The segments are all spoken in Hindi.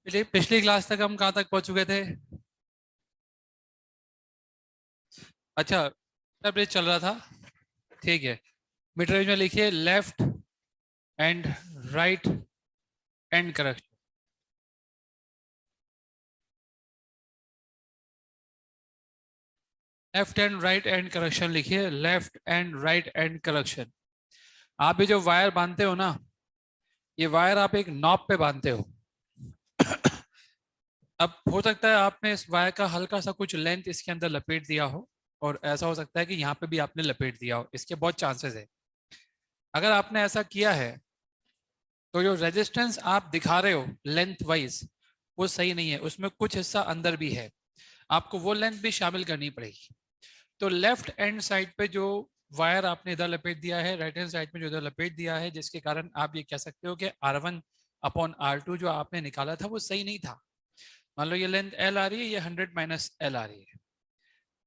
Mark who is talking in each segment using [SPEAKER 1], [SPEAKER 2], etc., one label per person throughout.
[SPEAKER 1] पिछली क्लास तक हम कहाँ तक पहुंच चुके थे? अच्छा, मीटर ब्रिज चल रहा था। ठीक है, मीटर ब्रिज में लिखिए left end right end correction. Left end right end correction लिखिए, left end right end correction. आप ये जो वायर बांधते हो ना, ये वायर आप एक नॉब पे बांधते हो। अब हो सकता है आपने इस वायर का हल्का सा कुछ लेंथ इसके अंदर लपेट दिया हो, और ऐसा हो सकता है कि यहाँ पे भी आपने लपेट दिया हो। इसके बहुत चांसेस है। अगर आपने ऐसा किया है तो जो रेजिस्टेंस आप दिखा रहे हो लेंथ वाइज, वो सही नहीं है। उसमें कुछ हिस्सा अंदर भी है, आपको वो लेंथ भी शामिल करनी पड़ेगी। तो लेफ्ट हैंड साइड पे जो वायर आपने इधर लपेट दिया है, राइट हैंड साइड में जो इधर लपेट दिया है, जिसके कारण आप ये कह सकते हो कि R1/R2 जो आपने निकाला था वो सही नहीं था। मान लो ये लेंथ L आ रही है, ये 100 - L आ रही है,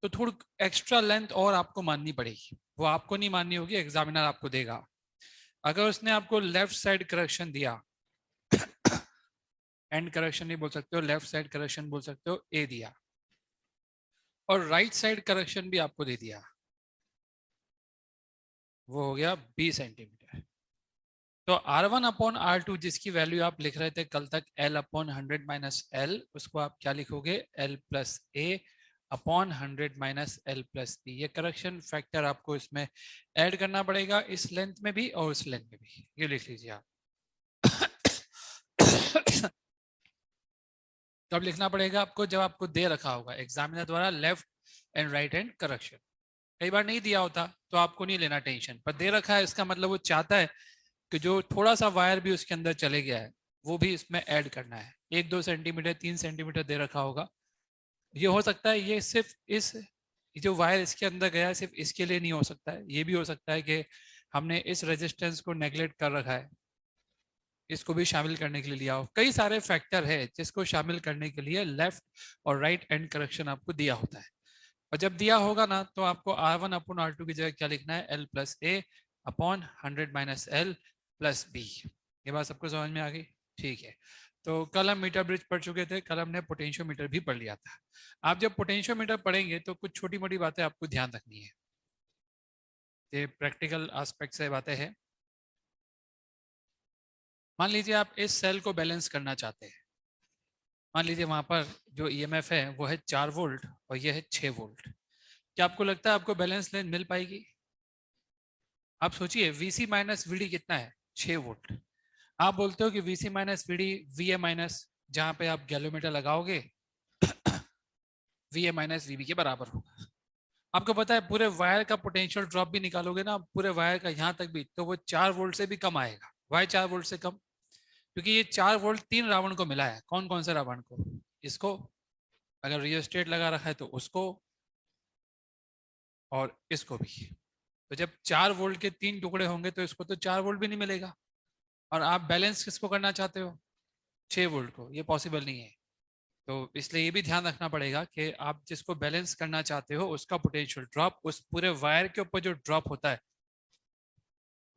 [SPEAKER 1] तो थोड़ी एक्स्ट्रा लेंथ और आपको माननी पड़ेगी। वो आपको नहीं माननी होगी, एग्जामिनर आपको देगा। अगर उसने आपको लेफ्ट साइड करेक्शन दिया, एंड करेक्शन नहीं बोल सकते हो, लेफ्ट साइड करेक्शन बोल सकते हो, ए दिया, और राइट साइड करेक्शन भी आपको दे दिया, वो हो गया 20 सेंटीमीटर। तो R1/R2 जिसकी वैल्यू आप लिख रहे थे कल तक L/100 - L, उसको आप क्या लिखोगे, L+A/100 - L+B। ये करेक्शन फैक्टर आपको इसमें ऐड करना पड़ेगा, इस लेंथ में भी और उस लेंथ में भी। ये लिख लीजिए आप। कब लिखना पड़ेगा आपको? जब आपको दे रखा होगा एग्जामिनर द्वारा left end right hand correction. कई बार नहीं दिया होता तो आपको नहीं लेना टेंशन, पर दे रखा है इसका मतलब वो चाहता है कि जो थोड़ा सा वायर भी उसके अंदर चले गया है वो भी इसमें ऐड करना है। 1-2 सेंटीमीटर 3 सेंटीमीटर दे रखा होगा। ये हो सकता है ये सिर्फ इस जो वायर इसके अंदर गया है सिर्फ इसके लिए नहीं हो सकता है, ये भी हो सकता है कि हमने इस रेजिस्टेंस को नेग्लेक्ट कर रखा है, इसको भी शामिल करने के लिए लिया हो। कई सारे फैक्टर है जिसको शामिल करने के लिए लेफ्ट और राइट एंड करेक्शन आपको दिया होता है। और जब दिया होगा ना तो आपको R1/R2 की जगह क्या लिखना है, L+A/100 - L+B। ये बात सबको समझ में आ गई? ठीक है। तो कल हम मीटर ब्रिज पढ़ चुके थे, कल हमने पोटेंशियोमीटर भी पढ़ लिया था। आप जब पोटेंशियोमीटर पढ़ेंगे तो कुछ छोटी मोटी बातें आपको ध्यान रखनी है, ये प्रैक्टिकल एस्पेक्ट से बातें हैं। मान लीजिए आप इस सेल को बैलेंस करना चाहते हैं। मान लीजिए वहां पर जो ईएमएफ है वो है 4 वोल्ट और ये है 6 वोल्ट। क्या आपको लगता है आपको बैलेंस लेंथ मिल पाएगी? आप सोचिए, VC माइनस VD कितना है, 6 वोल्ट। आप बोलते हो कि VC minus VD VA minus, जहां पे आप गैलोमीटर लगाओगे VA माइनस VB के बराबर होगा। आपको पता है पूरे वायर का पोटेंशियल ड्रॉप भी निकालोगे ना पूरे वायर का यहाँ तक भी, तो वो 4 वोल्ट से भी कम आएगा। वाई 4 वोल्ट से कम? क्योंकि ये 4 वोल्ट 3 रावण को मिला है। कौन कौन से रावण को? इसको, अगर रियोस्टेट लगा रखा है तो उसको, और इसको भी। तो जब 4 वोल्ट के 3 टुकड़े होंगे तो इसको तो 4 वोल्ट भी नहीं मिलेगा। और आप बैलेंस किसको करना चाहते हो, 6 वोल्ट को? ये पॉसिबल नहीं है। तो इसलिए ये भी ध्यान रखना पड़ेगा कि आप जिसको बैलेंस करना चाहते हो उसका पोटेंशियल ड्रॉप उस पूरे वायर के ऊपर जो ड्रॉप होता है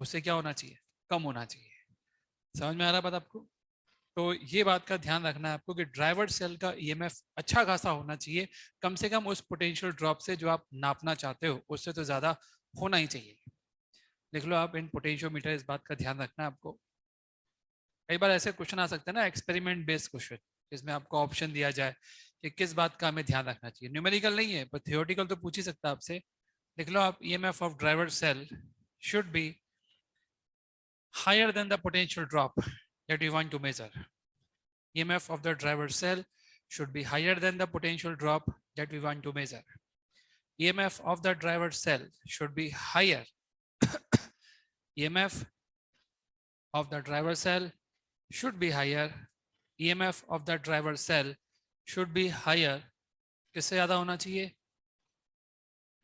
[SPEAKER 1] उससे क्या होना चाहिए, कम होना चाहिए। समझ में आ रहा बात आपको? तो ये बात का ध्यान रखना है आपको कि ड्राइवर सेल का ईएमएफ अच्छा खासा होना चाहिए, कम से कम उस पोटेंशियल ड्रॉप से जो आप नापना चाहते हो उससे तो ज्यादा होना ही चाहिए। लिख लो आप इन पोटेंशियोमीटर, इस बात का ध्यान रखना है आपको। कई बार ऐसे क्वेश्चन आ सकते हैं ना, एक्सपेरिमेंट बेस्ड क्वेश्चन, जिसमें आपको ऑप्शन दिया जाए कि किस बात का हमें ध्यान रखना चाहिए। न्यूमेरिकल नहीं है पर थियोरेटिकल तो पूछ ही सकता है आपसे। लिख लो आप, EMF of driver cell should be higher than the potential drop that you want to measure. EMF of the driver cell should be higher than the potential drop that we want to measure. EMF of the driver cell should be higher. EMF of the driver cell should be higher. EMF of the driver cell should be higher. किससे ज़्यादा होना चाहिए?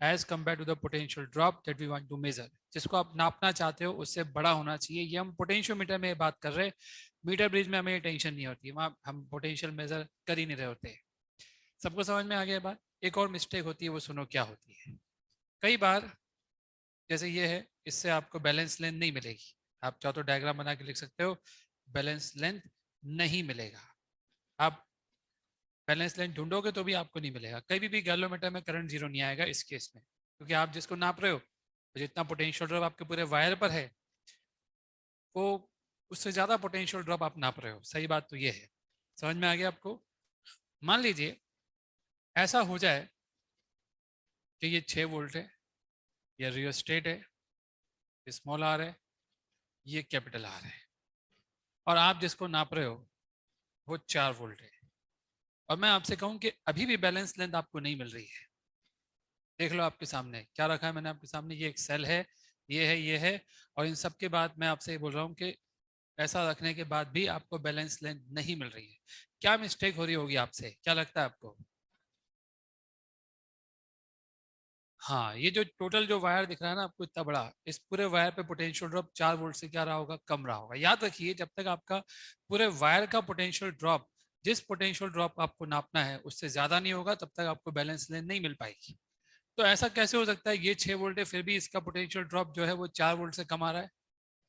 [SPEAKER 1] As compared to the potential drop that we want to measure. जिसको आप नापना चाहते हो उससे बड़ा होना चाहिए। ये हम पोटेंशियोमीटर में बात कर रहे हैं, मीटर ब्रिज में हमें टेंशन नहीं होती, वहाँ हम पोटेंशियल मेजर कर ही नहीं रहे होते। सबको समझ में आ गया बात? एक और मिस्टेक होती है, वो सुनो क्या होती है। कई बार जैसे ये है, इससे आपको बैलेंस लेंथ नहीं मिलेगी। आप चाहो तो डायग्राम बना के लिख सकते हो, बैलेंस लेंथ नहीं मिलेगा। आप बैलेंस लाइन ढूंढोगे तो भी आपको नहीं मिलेगा, कभी भी गैल्वेमीटर में करंट जीरो नहीं आएगा इस केस में, क्योंकि आप जिसको नाप रहे हो तो जितना पोटेंशियल ड्रॉप आपके पूरे वायर पर है वो उससे ज्यादा पोटेंशियल ड्रॉप आप नाप रहे हो। सही बात तो ये है, समझ में आ गया आपको। मान लीजिए ऐसा हो जाए कि ये 6 वोल्ट है, ये रियोस्टेट है, ये स्मॉल आर है, ये कैपिटल आर है, और आप जिसको नाप रहे हो वो 4 वोल्ट है, और मैं आपसे कहूं कि अभी भी बैलेंस लेंथ आपको नहीं मिल रही है। देख लो आपके सामने क्या रखा है मैंने आपके सामने, ये एक सेल है, ये है, ये है, और इन सब के बाद मैं आपसे ये बोल रहा हूँ कि ऐसा रखने के बाद भी आपको बैलेंस लेंथ नहीं मिल रही है। क्या मिस्टेक हो रही होगी आपसे, क्या लगता है आपको? हाँ, ये जो टोटल जो वायर दिख रहा है ना आपको इतना बड़ा, इस पूरे वायर पे पोटेंशियल ड्रॉप 4 वोल्ट से क्या रहा होगा, कम रहा होगा। याद रखिए जब तक आपका पूरे वायर का पोटेंशियल ड्रॉप, जिस पोटेंशियल ड्रॉप आपको नापना है उससे ज्यादा नहीं होगा, तब तक आपको बैलेंस लेंथ नहीं मिल पाएगी। तो ऐसा कैसे हो सकता है, ये 6 वोल्ट है फिर भी इसका पोटेंशियल ड्रॉप जो है वो 4 वोल्ट से कम आ रहा है?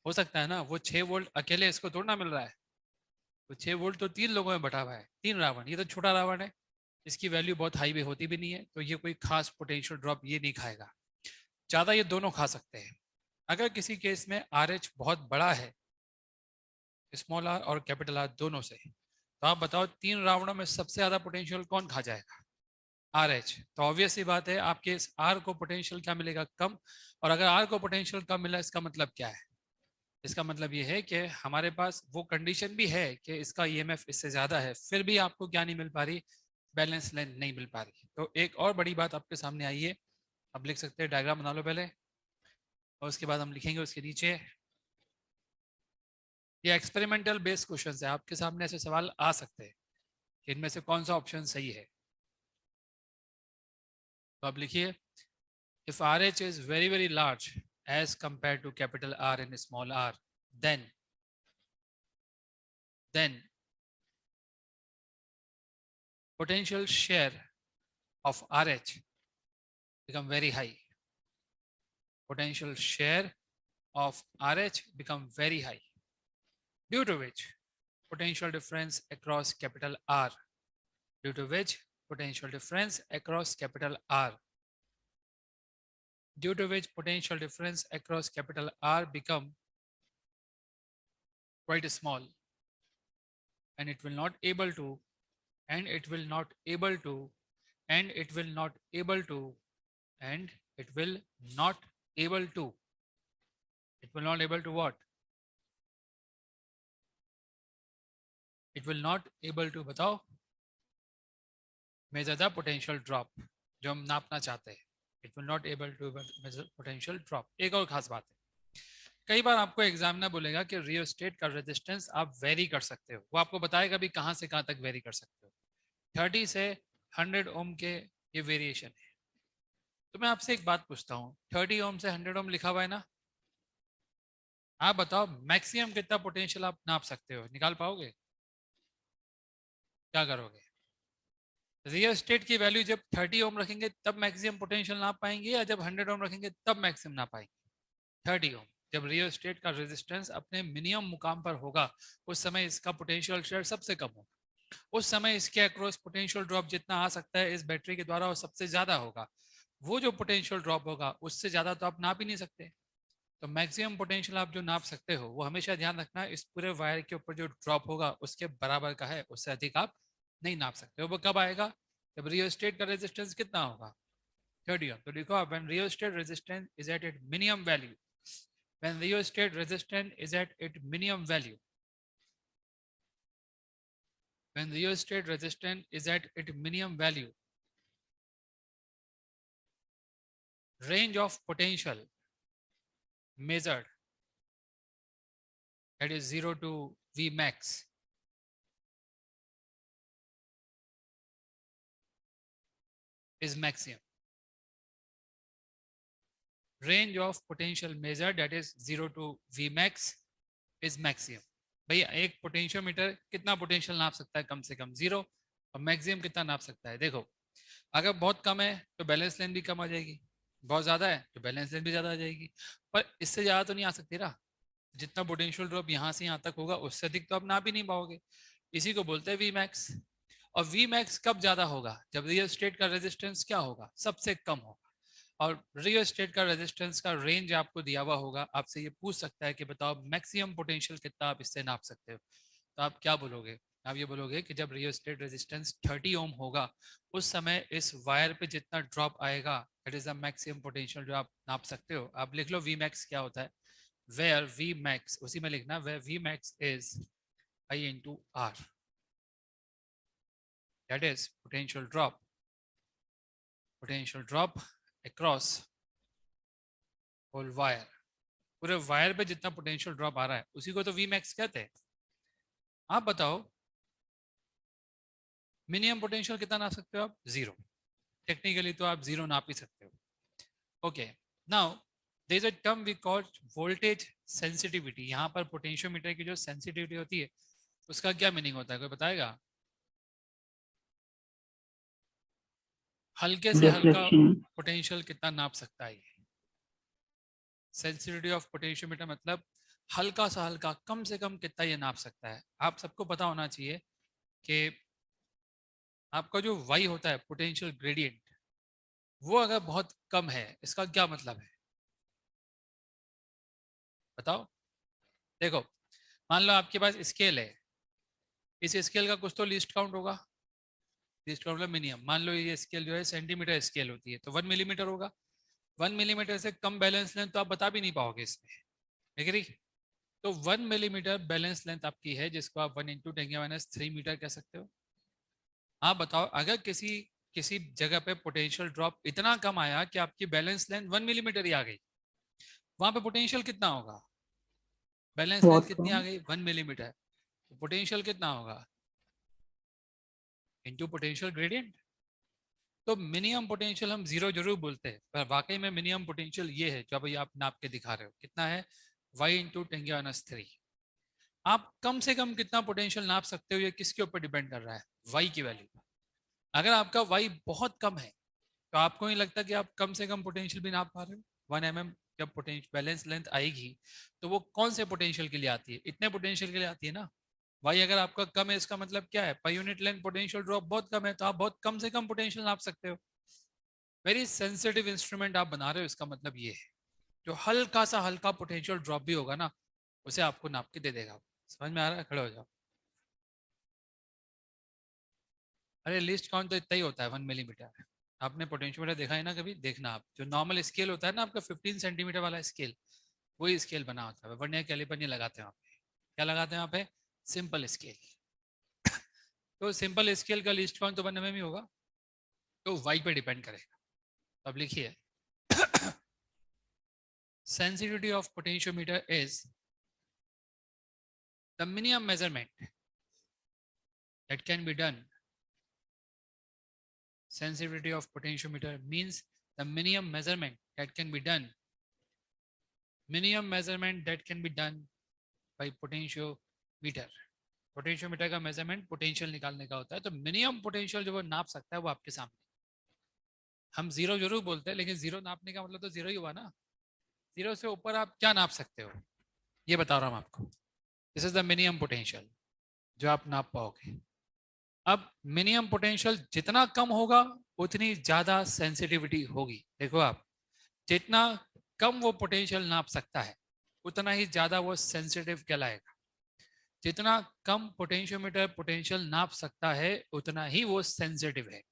[SPEAKER 1] हो सकता है ना, वो 6 वोल्ट अकेले इसको थोड़ा ना मिल रहा है, वो 6 वोल्ट तो 3 लोगों में बटा हुआ है, 3 रावण, ये तो छोटा रावण है, इसकी वैल्यू बहुत हाई भी होती भी नहीं है, तो ये कोई खास पोटेंशियल ड्रॉप ये नहीं खाएगा। ज्यादा ये दोनों खा सकते हैं। अगर किसी केस में आर एच बहुत बड़ा है, स्मॉल आर और कैपिटल आर दोनों से, तो आप बताओ 3 रावणों में सबसे ज्यादा पोटेंशियल कौन खा जाएगा? R H. तो ऑब्वियस सी बात है आपके इस आर को पोटेंशियल क्या मिलेगा, कम। और अगर आर को पोटेंशियल कम मिला, इसका मतलब क्या है? इसका मतलब ये है कि हमारे पास वो कंडीशन भी है कि इसका ईएमएफ इससे ज्यादा है, फिर भी आपको क्या नहीं मिल पा रही, बैलेंस लेंथ नहीं मिल पा रही। तो एक और बड़ी बात आपके सामने आई है, अब लिख सकते हैं, डायग्राम बना लो पहले, और उसके बाद हम लिखेंगे उसके नीचे। ये एक्सपेरिमेंटल बेस्ड क्वेश्चन है, आपके सामने ऐसे सवाल आ सकते हैं कि इनमें से कौन सा ऑप्शन सही है। तो आप लिखिए, if R H is very very large as compare to capital R and small R, then then potential share of RH become very high. Potential share of RH become very high, due to which potential difference across capital R, due to which potential difference across capital R, due to which potential difference across capital R become quite small, and it will not able to, and it will not able to, and it will not able to, and it will not able to, it will not able to what? It will not able to, बताओ, measure the potential drop जो हम नापना चाहते हैं। It will not able to measure potential drop। एक और खास बात है, कई बार आपको एग्जामिनर बोलेगा कि रियोस्टेट का रेजिस्टेंस आप वेरी कर सकते हो, वो आपको बताएगा भी कहाँ से कहाँ तक वेरी कर सकते हो। 30 से 100 ओम के ये वेरिएशन है। तो मैं आपसे एक बात पूछता हूँ, 30 ओम से 100 ओम लिखा हुआ है ना, आप बताओ मैक्सिमम कितना पोटेंशियल आप नाप सकते हो, निकाल पाओगे? क्या करोगे? रियोस्टेट की वैल्यू जब 30 ओम रखेंगे तब मैक्सिमम पोटेंशियल नाप पाएंगे, या जब 100 ओम रखेंगे तब मैक्सिमम नाप पाएंगे? 30 ओम। जब रियोस्टेट का रेजिस्टेंस अपने मिनिमम मुकाम पर होगा, उस समय इसका पोटेंशियल शेयर सबसे कम होगा, उस समय इसके अक्रॉस पोटेंशियल ड्रॉप जितना आ सकता है इस बैटरी के द्वारा वो सबसे ज्यादा होगा। वो जो पोटेंशियल ड्रॉप होगा उससे ज्यादा तो आप नाप ही नहीं सकते। तो मैक्सिमम पोटेंशियल आप जो नाप सकते हो वो हमेशा ध्यान रखना, इस पूरे वायर के ऊपर जो ड्रॉप होगा उसके बराबर का है, उससे अधिक आप नहीं नाप सकते हो। वो कब आएगा? जब रियोस्टेट का रेजिस्टेंस कितना होगा, 30 ओम। तो देखो आप, when rheostat resistance is at it minimum value, when rheostat resistance is at its minimum value, when rheostat resistance is at its minimum value, range of potential measured, that is 0 to V max, is maximum. Range of potential measured, that is 0 to V max, is maximum। भैया एक पोटेंशियोमीटर कितना पोटेंशियल नाप सकता है? कम से कम 0। और मैक्सिमम कितना नाप सकता है? देखो, अगर बहुत कम है तो बैलेंस लेंथ भी कम आ जाएगी, बहुत ज्यादा है तो बैलेंस लेंथ भी ज्यादा आ जाएगी, पर इससे ज्यादा तो नहीं आ सकती ना। जितना पोटेंशियल ड्रॉप यहाँ से यहाँ तक होगा उससे अधिक तो आप नाप ही नहीं पाओगे। इसी को बोलते हैं वी मैक्स। और वी मैक्स कब ज्यादा होगा? जब रियल स्टेट का रेजिस्टेंस क्या होगा? सबसे कम होगा। और रियल स्टेट का रेजिस्टेंस का रेंज आपको दिया हुआ होगा, आपसे ये पूछ सकता है कि बताओ मैक्सिमम पोटेंशियल कितना आप इससे नाप सकते हो, तो आप क्या बोलोगे? आप ये बोलोगे कि जब रियल स्टेट रेजिस्टेंस 30 ओम होगा उस समय इस वायर पे जितना ड्रॉप आएगा that is the maximum potential जो आप नाप सकते हो। आप लिख लो वी मैक्स क्या होता है, वेयर वी मैक्स, उसी में लिखना where V max is I into R, that is potential drop across whole wire. पूरे वायर पे जितना पोटेंशियल ड्रॉप आ रहा है उसी को तो वी मैक्स कहते हैं। आप बताओ मिनिमम पोटेंशियल कितना नाप सकते हो आप? जीरो। टेक्निकली तो आप जीरो नाप ही सकते हो। Okay, now there is a term we call voltage sensitivity. यहाँ पर पोटेंशियोमीटर की जो सेंसिटिविटी होती है उसका क्या मीनिंग होता है, कोई बताएगा? हल्के से हल्का
[SPEAKER 2] डिफ्लेक्शन।
[SPEAKER 1] पोटेंशियल कितना नाप सकता है ये? सेंसिटिविटी ऑफ पोटेंशियोमीटर मतलब हल्का सा हल्का, कम से कम कितना ये नाप सकता है। आप सबको पता होना चाहिए कि आपका जो y होता है पोटेंशियल ग्रेडियंट, वो अगर बहुत कम है इसका क्या मतलब है बताओ? देखो, मान लो आपके पास स्केल है, इस स्केल का कुछ तो लीस्ट काउंट होगा। लीस्ट काउंट मतलब मिनिमम। मान लो ये स्केल जो है सेंटीमीटर स्केल होती है तो 1 मिलीमीटर होगा। 1 मिलीमीटर से कम बैलेंस लेंथ तो आप बता भी नहीं पाओगे इसमें, एग्री? तो 1 मिलीमीटर बैलेंस लेंथ आपकी है जिसको आप 1 × 10⁻³ मीटर कह सकते हो। आप बताओ अगर किसी किसी जगह पे पोटेंशियल ड्रॉप इतना कम आया कि आपकी बैलेंस लेंथ 1 मिलीमीटर ही आ गई, वहां पे पोटेंशियल कितना होगा? बैलेंस लेंथ
[SPEAKER 2] बहुत
[SPEAKER 1] कितनी
[SPEAKER 2] कम।
[SPEAKER 1] आ गई? 1 मिलीमीटर। तो पोटेंशियल कितना होगा? Into potential gradient. तो मिनिमम पोटेंशियल हम जीरो जरूर बोलते हैं पर वाकई में मिनिमम पोटेंशियल ये है जो अभी आप नाप के दिखा रहे हो, कितना है? y × 10⁻³ आप कम से कम कितना पोटेंशियल नाप सकते हो ये किसके ऊपर डिपेंड कर रहा है? y की वैल्यू पर। अगर आपका y बहुत कम है तो आपको नहीं लगता कि आप कम से कम पोटेंशियल भी नाप पा रहे हो? 1 mm जब पोटेंशियल बैलेंस लेंथ आएगी तो वो कौन से पोटेंशियल के लिए आती है? इतने पोटेंशियल के लिए आती है ना। वाई अगर आपका कम है इसका मतलब क्या है? Per unit length potential drop बहुत कम है तो आप बहुत कम से कम पोटेंशियल नाप सकते हो। वेरी सेंसिटिव इंस्ट्रूमेंट आप बना रहे हो, इसका मतलब ये है जो हल्का सा हल्का पोटेंशियल ड्रॉप भी होगा ना उसे आपको नाप के दे देगा। समझ में आ रहा है? खड़े हो जाओ। अरे लिस्ट काउंट तो इतना ही होता है 1 मिलीमीटर। आपने पोटेंशियोमीटर देखा है ना कभी? देखना आप, जो नॉर्मल स्केल होता है ना आपका 15 सेंटीमीटर वाला स्केल, वही स्केल बना होता है। वर्नियर कैलिपर नहीं लगाते हैं वहाँ पे। क्या लगाते हैं वहाँ पे? Simple scale. तो सिंपल स्केल का लिस्ट काउंट तो 1 mm ही होगा, तो वाई पे डिपेंड करेगा। अब लिखिए sensitivity of potentiometer is the minimum measurement that can be done. Sensitivity of potentiometer means the minimum measurement that can be done. Minimum measurement that can be done by potentiometer. Potentiometer का मेजरमेंट पोटेंशियल निकालने का होता है, तो मिनिमम पोटेंशियल जो वो नाप सकता है वो आपके सामने। हम जीरो जरूर बोलते हैं लेकिन जीरो नापने का मतलब तो जीरो ही हुआ ना। जीरो से ऊपर आप क्या नाप सकते हो ये बता रहा हूँ आपको। This is the minimum potential जो आप नाप पाओगे। अब मिनिमम पोटेंशियल जितना कम होगा उतनी ज्यादा सेंसिटिविटी होगी। देखो आप, जितना कम वो पोटेंशियल नाप सकता है उतना ही ज्यादा वो सेंसिटिव कहलाएगा। जितना कम पोटेंशियोमीटर पोटेंशियल नाप सकता है उतना ही वो सेंसिटिव है।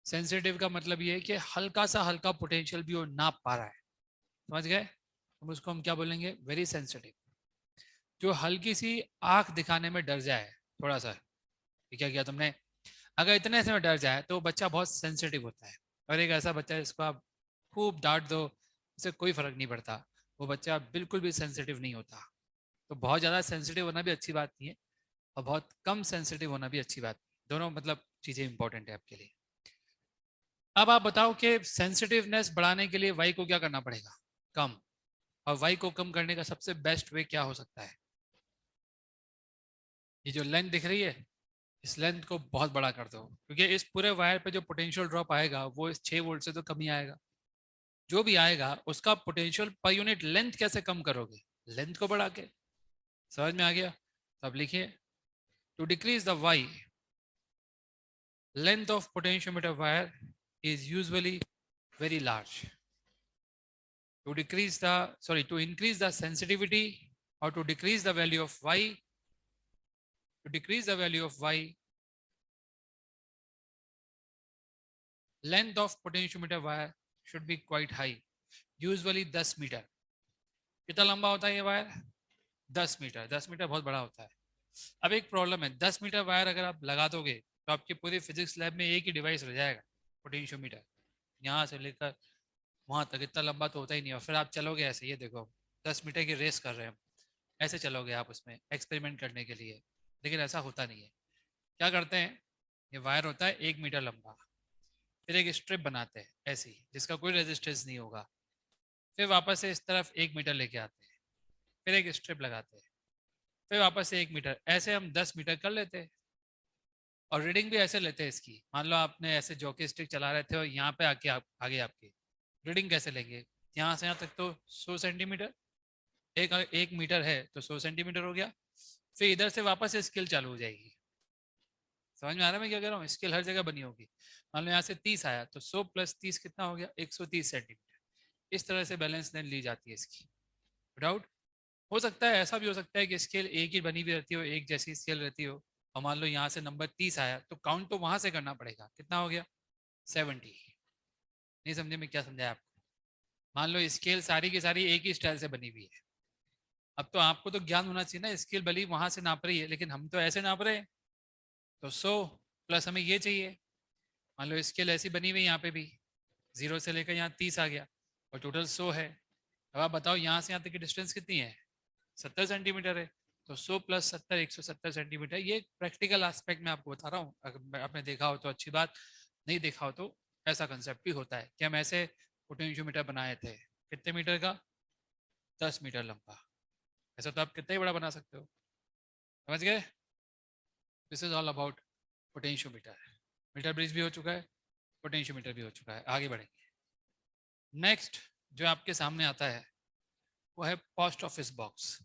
[SPEAKER 1] सेंसिटिव का मतलब ये है कि हल्का सा हल्का पोटेंशियल भी वो नाप पा रहा है। समझ गए? हम उसको हम क्या बोलेंगे? Very sensitive. जो हल्की सी आंख दिखाने में डर जाए थोड़ा सा, ये क्या किया तुमने, अगर इतने से में डर जाए तो बच्चा बहुत सेंसिटिव होता है। और एक ऐसा बच्चा जिसको आप खूब डांट दो उसे कोई फर्क नहीं पड़ता, वो बच्चा बिल्कुल भी सेंसिटिव नहीं होता। तो बहुत ज़्यादा सेंसिटिव होना भी अच्छी बात नहीं है और बहुत कम सेंसिटिव होना भी अच्छी बात नहीं। दोनों मतलब चीज़ें इंपॉर्टेंट है आपके लिए। अब आप बताओ कि सेंसिटिवनेस बढ़ाने के लिए वाई को क्या करना पड़ेगा? कम। और वाई को कम करने का सबसे बेस्ट वे क्या हो सकता है? ये जो लेंथ दिख रही है इस लेंथ को बहुत बड़ा कर दो, क्योंकि इस पूरे वायर पे जो पोटेंशियल ड्रॉप आएगा वो इस 6 वोल्ट से तो कम ही आएगा। जो भी आएगा उसका पोटेंशियल पर यूनिट लेंथ कैसे कम करोगे? लेंथ को बढ़ा के। समझ में आ गया? तो अब लिखिए To decrease the Y, length of potentiometer wire is usually very large. To increase the sensitivity, or to decrease the value of Y, length of potentiometer wire should be quite high, usually 10 metre. कितना लंबा होता है ये वायर? 10 मीटर. 10 मीटर बहुत बड़ा होता है. अब एक प्रॉब्लम है, 10 मीटर वायर अगर आप लगा दोगे तो आपकी पूरी फिजिक्स लैब में एक ही डिवाइस रह जाएगा, पोटेंशियोमीटर. यहाँ से लेकर वहां तक इतना लंबा तो होता ही नहीं. और फिर आप चलोगे ऐसे, ये देखो 10 मीटर की रेस कर रहे हैं हम, ऐसे चलोगे आप उसमें एक्सपेरिमेंट करने के लिए, लेकिन ऐसा होता नहीं है. क्या करते हैं, ये वायर होता है 1 मीटर लंबा, फिर एक स्ट्रिप बनाते हैं ऐसी जिसका कोई रेजिस्टेंस नहीं होगा, फिर वापस से इस तरफ 1 मीटर लेके आते हैं, फिर एक स्ट्रिप लगाते हैं, फिर वापस से 1 मीटर, ऐसे हम 10 मीटर कर लेते हैं. और रीडिंग भी ऐसे लेते हैं इसकी. मान लो आपने ऐसे जॉकी स्टिक चला रहे थे और यहाँ पे आके आगे आपके रीडिंग कैसे लेंगे, यहाँ से यहाँ तक तो 100 सेंटीमीटर, एक मीटर है तो 100 सेंटीमीटर हो गया. फिर इधर से वापस से स्केल चालू हो जाएगी. समझ में आ रहा है मैं क्या कह रहा हूँ? स्केल हर जगह बनी होगी. मान लो यहाँ से 30 आया तो 100 + 30 कितना हो गया? 130 सेंटीमीटर. इस तरह से बैलेंस लाइन ली जाती है इसकी. डाउट? हो सकता है ऐसा भी हो सकता है कि स्केल एक ही बनी हुई रहती हो, एक जैसी स्केल रहती हो, और मान लो यहाँ से नंबर 30 आया तो काउंट तो वहां से करना पड़ेगा. कितना हो गया? 70. नहीं समझे मैं क्या समझाया आपको? मान लो स्केल सारी की सारी एक ही स्टाइल से बनी हुई है. अब तो आपको तो ज्ञान होना चाहिए ना, स्केल भली वहां से नाप रही है लेकिन हम तो ऐसे नाप रहे हैं. तो 100 प्लस हमें ये चाहिए. मान लो स्केल ऐसी बनी हुई, यहाँ पे भी 0 से लेकर यहाँ 30 आ गया और टोटल 100 है. अब आप बताओ यहाँ से यहाँ तक की डिस्टेंस कितनी है? 70 सेंटीमीटर है. तो 100 + 70 170 सेंटीमीटर. ये प्रैक्टिकल एस्पेक्ट में आपको बता रहा हूँ. अगर आपने देखा हो तो अच्छी बात, नहीं देखा हो तो ऐसा कंसेप्ट भी होता है कि हम ऐसे पोटेंशियोमीटर बनाए थे. कितने मीटर का? 10 मीटर लंबा. ऐसा तो आप कितना ही बड़ा बना सकते हो. समझ गए? This is all about potentiometer. Metre bridge भी हो चुका है, पोटेंशियोमीटर भी हो चुका है. आगे बढ़ेंगे. नेक्स्ट जो आपके सामने आता है वो है post office box.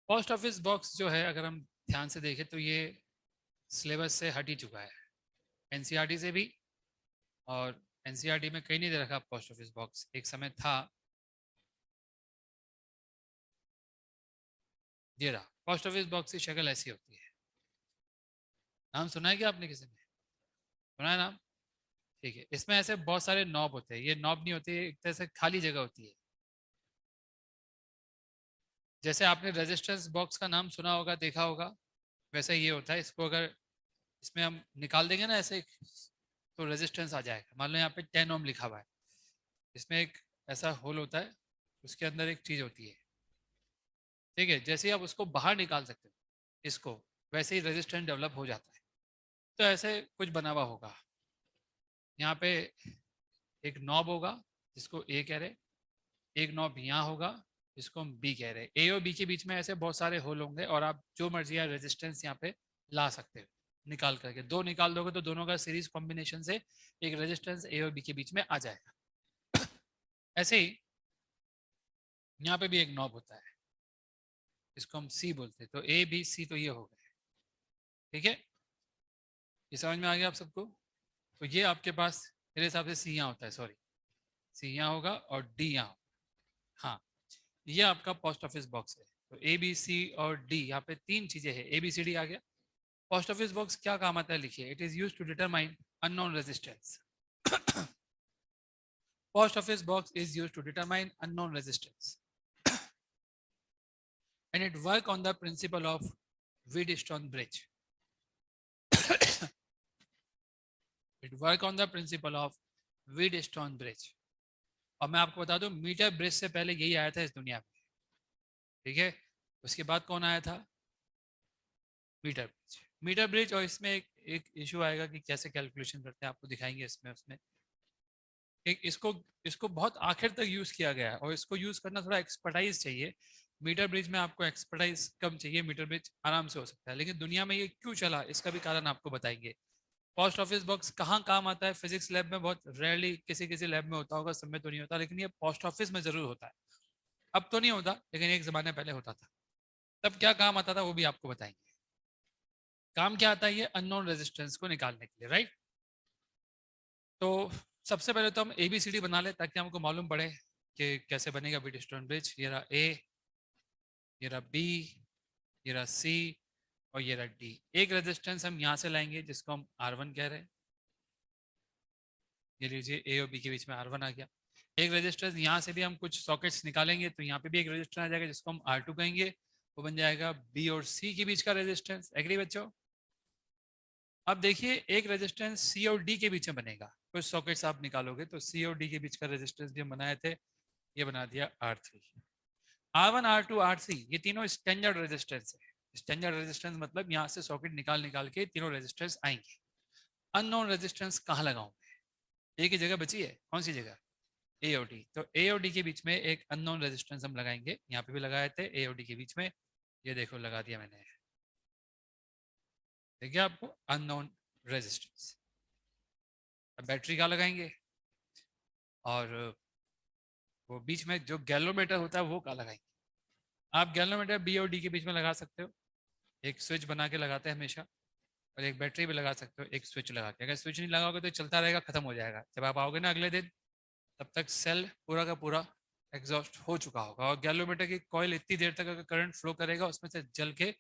[SPEAKER 1] Post office box जो है, अगर हम ध्यान से देखें तो ये सिलेबस से हट ही चुका है, एनसीईआरटी से भी. और एनसीईआरटी में कहीं नहीं दे रखा पोस्ट ऑफिस बॉक्स. एक समय था, ये रहा. पोस्ट ऑफिस बॉक्स की शक्ल ऐसी होती है. नाम सुना है क्या आपने? किसी ने सुना है नाम? ठीक है. इसमें ऐसे बहुत सारे नॉब होते हैं. ये नॉब नहीं होती है, एक तरह से खाली जगह होती है. जैसे आपने रेजिस्टेंस बॉक्स का नाम सुना होगा, देखा होगा, वैसे ये होता है. इसको अगर इसमें हम निकाल देंगे ना ऐसे, तो रेजिस्टेंस आ जाएगा. मान लो यहाँ पे 10 ओम लिखा हुआ है, इसमें एक ऐसा होल होता है, उसके अंदर एक चीज होती है. ठीक है. जैसे ही आप उसको बाहर निकाल सकते हो इसको, वैसे ही रेजिस्टेंस डेवलप हो जाता है. तो ऐसे कुछ बना हुआ होगा. यहाँ पे एक नॉब होगा जिसको ए कह रहे, एक नॉब यहाँ होगा जिसको हम बी कह रहे. ए और बी के बीच में ऐसे बहुत सारे होल होंगे और आप जो मर्जी है रेजिस्टेंस यहाँ पे ला सकते हो निकाल करके. दो निकाल दोगे तो दोनों का सीरीज कॉम्बिनेशन से एक रेजिस्टेंस ए और बी के बीच में आ जाएगा. ऐसे ही यहाँ पे भी एक नॉब होता है, इसको हम सी बोलते हैं. तो ए बी सी तो ये हो गए. ठीक है, ये समझ में आ गया आप सबको? तो ये आपके पास मेरे हिसाब से सी यहाँ होता है, सॉरी, सी यहाँ होगा और डी यहाँ होगा. हाँ, ये आपका पोस्ट ऑफिस बॉक्स है. तो ए बी सी और डी, यहाँ पे तीन चीजें हैं. ए बी सी डी आ गया. पोस्ट ऑफिस बॉक्स क्या काम आता है लिखिए. It is used to determine unknown resistance. Post office box is used to determine unknown resistance and it work on the principle of Wheatstone bridge. It work on the principle of Wheatstone bridge. और मैं आपको बता दूं, मीटर ब्रिज से पहले यही आया था इस दुनिया में. ठीक है, उसके बाद कौन आया था? Metre bridge. Metre bridge. और इसमें एक इशू आएगा कि कैसे कैलकुलेशन करते हैं, आपको दिखाएंगे इसमें. उसमें एक इसको बहुत आखिर तक यूज किया गया है और इसको यूज करना थोड़ा एक्सपर्टाइज चाहिए. मीटर ब्रिज में आपको एक्सपर्टाइज कम चाहिए, मीटर ब्रिज आराम से हो सकता है. लेकिन दुनिया में ये क्यों चला, इसका भी कारण आपको बताएंगे. पोस्ट ऑफिस बॉक्स कहाँ काम आता है? फिजिक्स लैब में बहुत रेयरली, किसी किसी लैब में होता होगा, सब में तो नहीं होता, लेकिन ये पोस्ट ऑफिस में जरूर होता है. अब तो नहीं होता, लेकिन एक ज़माने पहले होता था। तब क्या काम आता था वो भी आपको बताएंगे। काम क्या आता है ये अननोन रेजिस्टेंस को निकालने के लिए, राइट। तो सबसे पहले तो हम ABCD बना ले ताकि हमको मालूम पड़े कि कैसे बनेगा व्हीटस्टोन ब्रिज। ये रहा A, ये रहा B, ये रहा C और ये रहा D। एक रेजिस्टेंस हम यहाँ से लाएंगे जिसको हम R1 कह रहे हैं। ये लीजिए A और B के बीच में R1 आ गया। एक रेजिस्टेंस यहाँ से भी हम कुछ सॉकेट्स निकालेंगे तो यहाँ पे भी एक रेजिस्टेंस आ जाएगा जिसको हम R2 कहेंगे। वो बन जाएगा B और C के बीच का रेजिस्टेंस। एग्री बच्चों? अब देखिए एक रेजिस्टेंस C और D के बीच में बनेगा। कुछ सॉकेट्स आप निकालोगे तो C और D के बीच का रेजिस्टेंस भी हम बनाए थे, ये बना दिया R3। R1, R2, R3 ये तीनों स्टैंडर्ड रेजिस्टेंस है। स्टैंडर्ड रेजिस्टेंस मतलब यहाँ से सॉकेट निकाल निकाल के तीनों रेजिस्टेंस आएंगे। अननोन रेजिस्टेंस कहाँ लगाऊं? एक ही जगह बची है, कौन सी जगह? A और D। तो A और D के बीच में एक अननोन रेजिस्टेंस हम लगाएंगे। यहाँ पे भी लगाए थे A और D के बीच में, ये देखो लगा दिया मैंने। देखिए आपको अननोन रेजिस्टेंस। अब बैटरी का लगाएंगे और वो बीच में जो गैलोमीटर होता है वो का लगाएंगे। आप गैलोमीटर B और D के बीच में लगा सकते हो, एक स्विच बना के लगाते हैं हमेशा। और एक बैटरी भी लगा सकते हो एक स्विच लगा के। अगर स्विच नहीं लगाओगे तो चलता रहेगा, खत्म हो जाएगा। जब आप आओगे ना अगले दिन, तब तक सेल पूरा का पूरा एग्जॉस्ट हो चुका होगा और गैलोमीटर की कॉइल इतनी देर तक अगर करंट फ्लो करेगा उसमें से जल के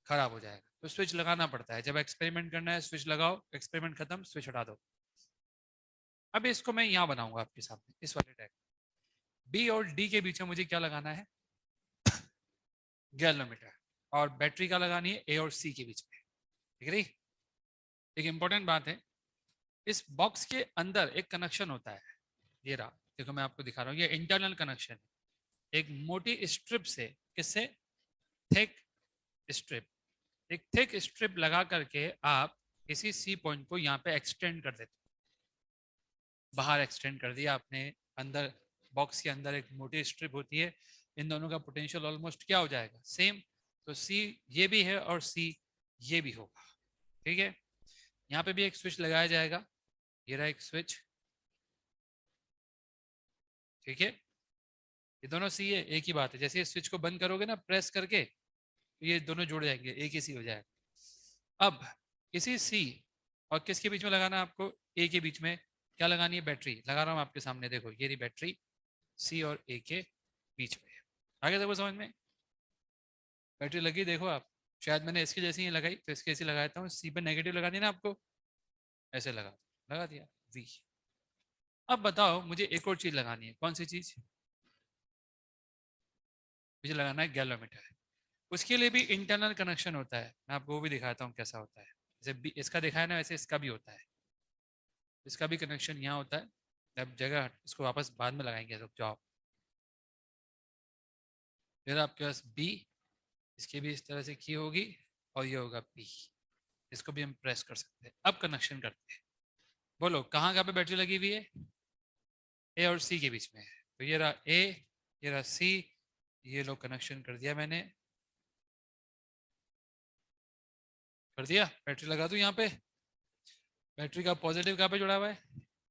[SPEAKER 1] खराब हो जाएगा। तो स्विच लगाना पड़ता है। जब एक्सपेरिमेंट करना है स्विच लगाओ, एक्सपेरिमेंट खत्म, स्विच हटा दो। अब इसको मैं यहाँ बनाऊंगा आपके सामने इस वाले टैग। B और D के बीच में मुझे क्या लगाना है? गैलोमीटर। और बैटरी का लगानी है A और C के बीच में। ठीक है? एक इंपॉर्टेंट बात है, इस बॉक्स के अंदर एक कनेक्शन होता है। ये रहा, देखो मैं आपको दिखा रहा हूँ, ये इंटरनल कनेक्शन है। एक मोटी स्ट्रिप से, किससे? Thick strip. एक थिक स्ट्रिप लगा करके आप इसी सी पॉइंट को यहाँ पे एक्सटेंड कर देते, बाहर एक्सटेंड कर दिया आपने। अंदर बॉक्स के अंदर एक मोटी स्ट्रिप होती है, इन दोनों का पोटेंशियल ऑलमोस्ट क्या हो जाएगा? सेम। तो सी ये भी है और सी ये भी होगा। ठीक है? यहाँ पे भी एक स्विच लगाया जाएगा, ये रहा एक स्विच। ठीक है? ये दोनों सी है, एक ही बात है। जैसे ये स्विच को बंद करोगे ना प्रेस करके, तो ये दोनों जुड़ जाएंगे, एक ही सी हो जाएगा। अब इसी सी और किसके बीच में लगाना है आपको? ए के बीच में क्या लगानी है? बैटरी लगा रहा हूँ आपके सामने, देखो ये रही बैटरी सी और ए के बीच में। आगे देखो समझ में, बैटरी लगी देखो आप। शायद मैंने इसकी जैसी ही लगाई तो इसके जैसी लगाता हूँ। सी पे नेगेटिव लगानी ना आपको, ऐसे लगा दिया वी। अब बताओ मुझे एक और चीज लगानी है, कौन सी चीज? मुझे लगाना है गैलोमीटर। उसके लिए भी इंटरनल कनेक्शन होता है, मैं आपको वो भी दिखाता हूँ कैसा होता है। जैसे इसका दिखाया ना वैसे इसका भी होता है। इसका भी कनेक्शन यहाँ होता है। अब जगह इसको वापस बाद में लगाएंगे, रुक जाओ। फिर आपके पास बी, इसकी भी इस तरह से की होगी और ये होगा बी। इसको भी हम प्रेस कर सकते हैं। अब कनेक्शन करते हैं। बोलो कहाँ कहाँ पे बैटरी लगी हुई है? ए और सी के बीच में है। तो ये रहा ए, ये रहा सी, ये लो कनेक्शन कर दिया मैंने। कर दिया, बैटरी लगा दूं यहाँ पे। बैटरी का पॉजिटिव कहाँ पे जुड़ा हुआ है?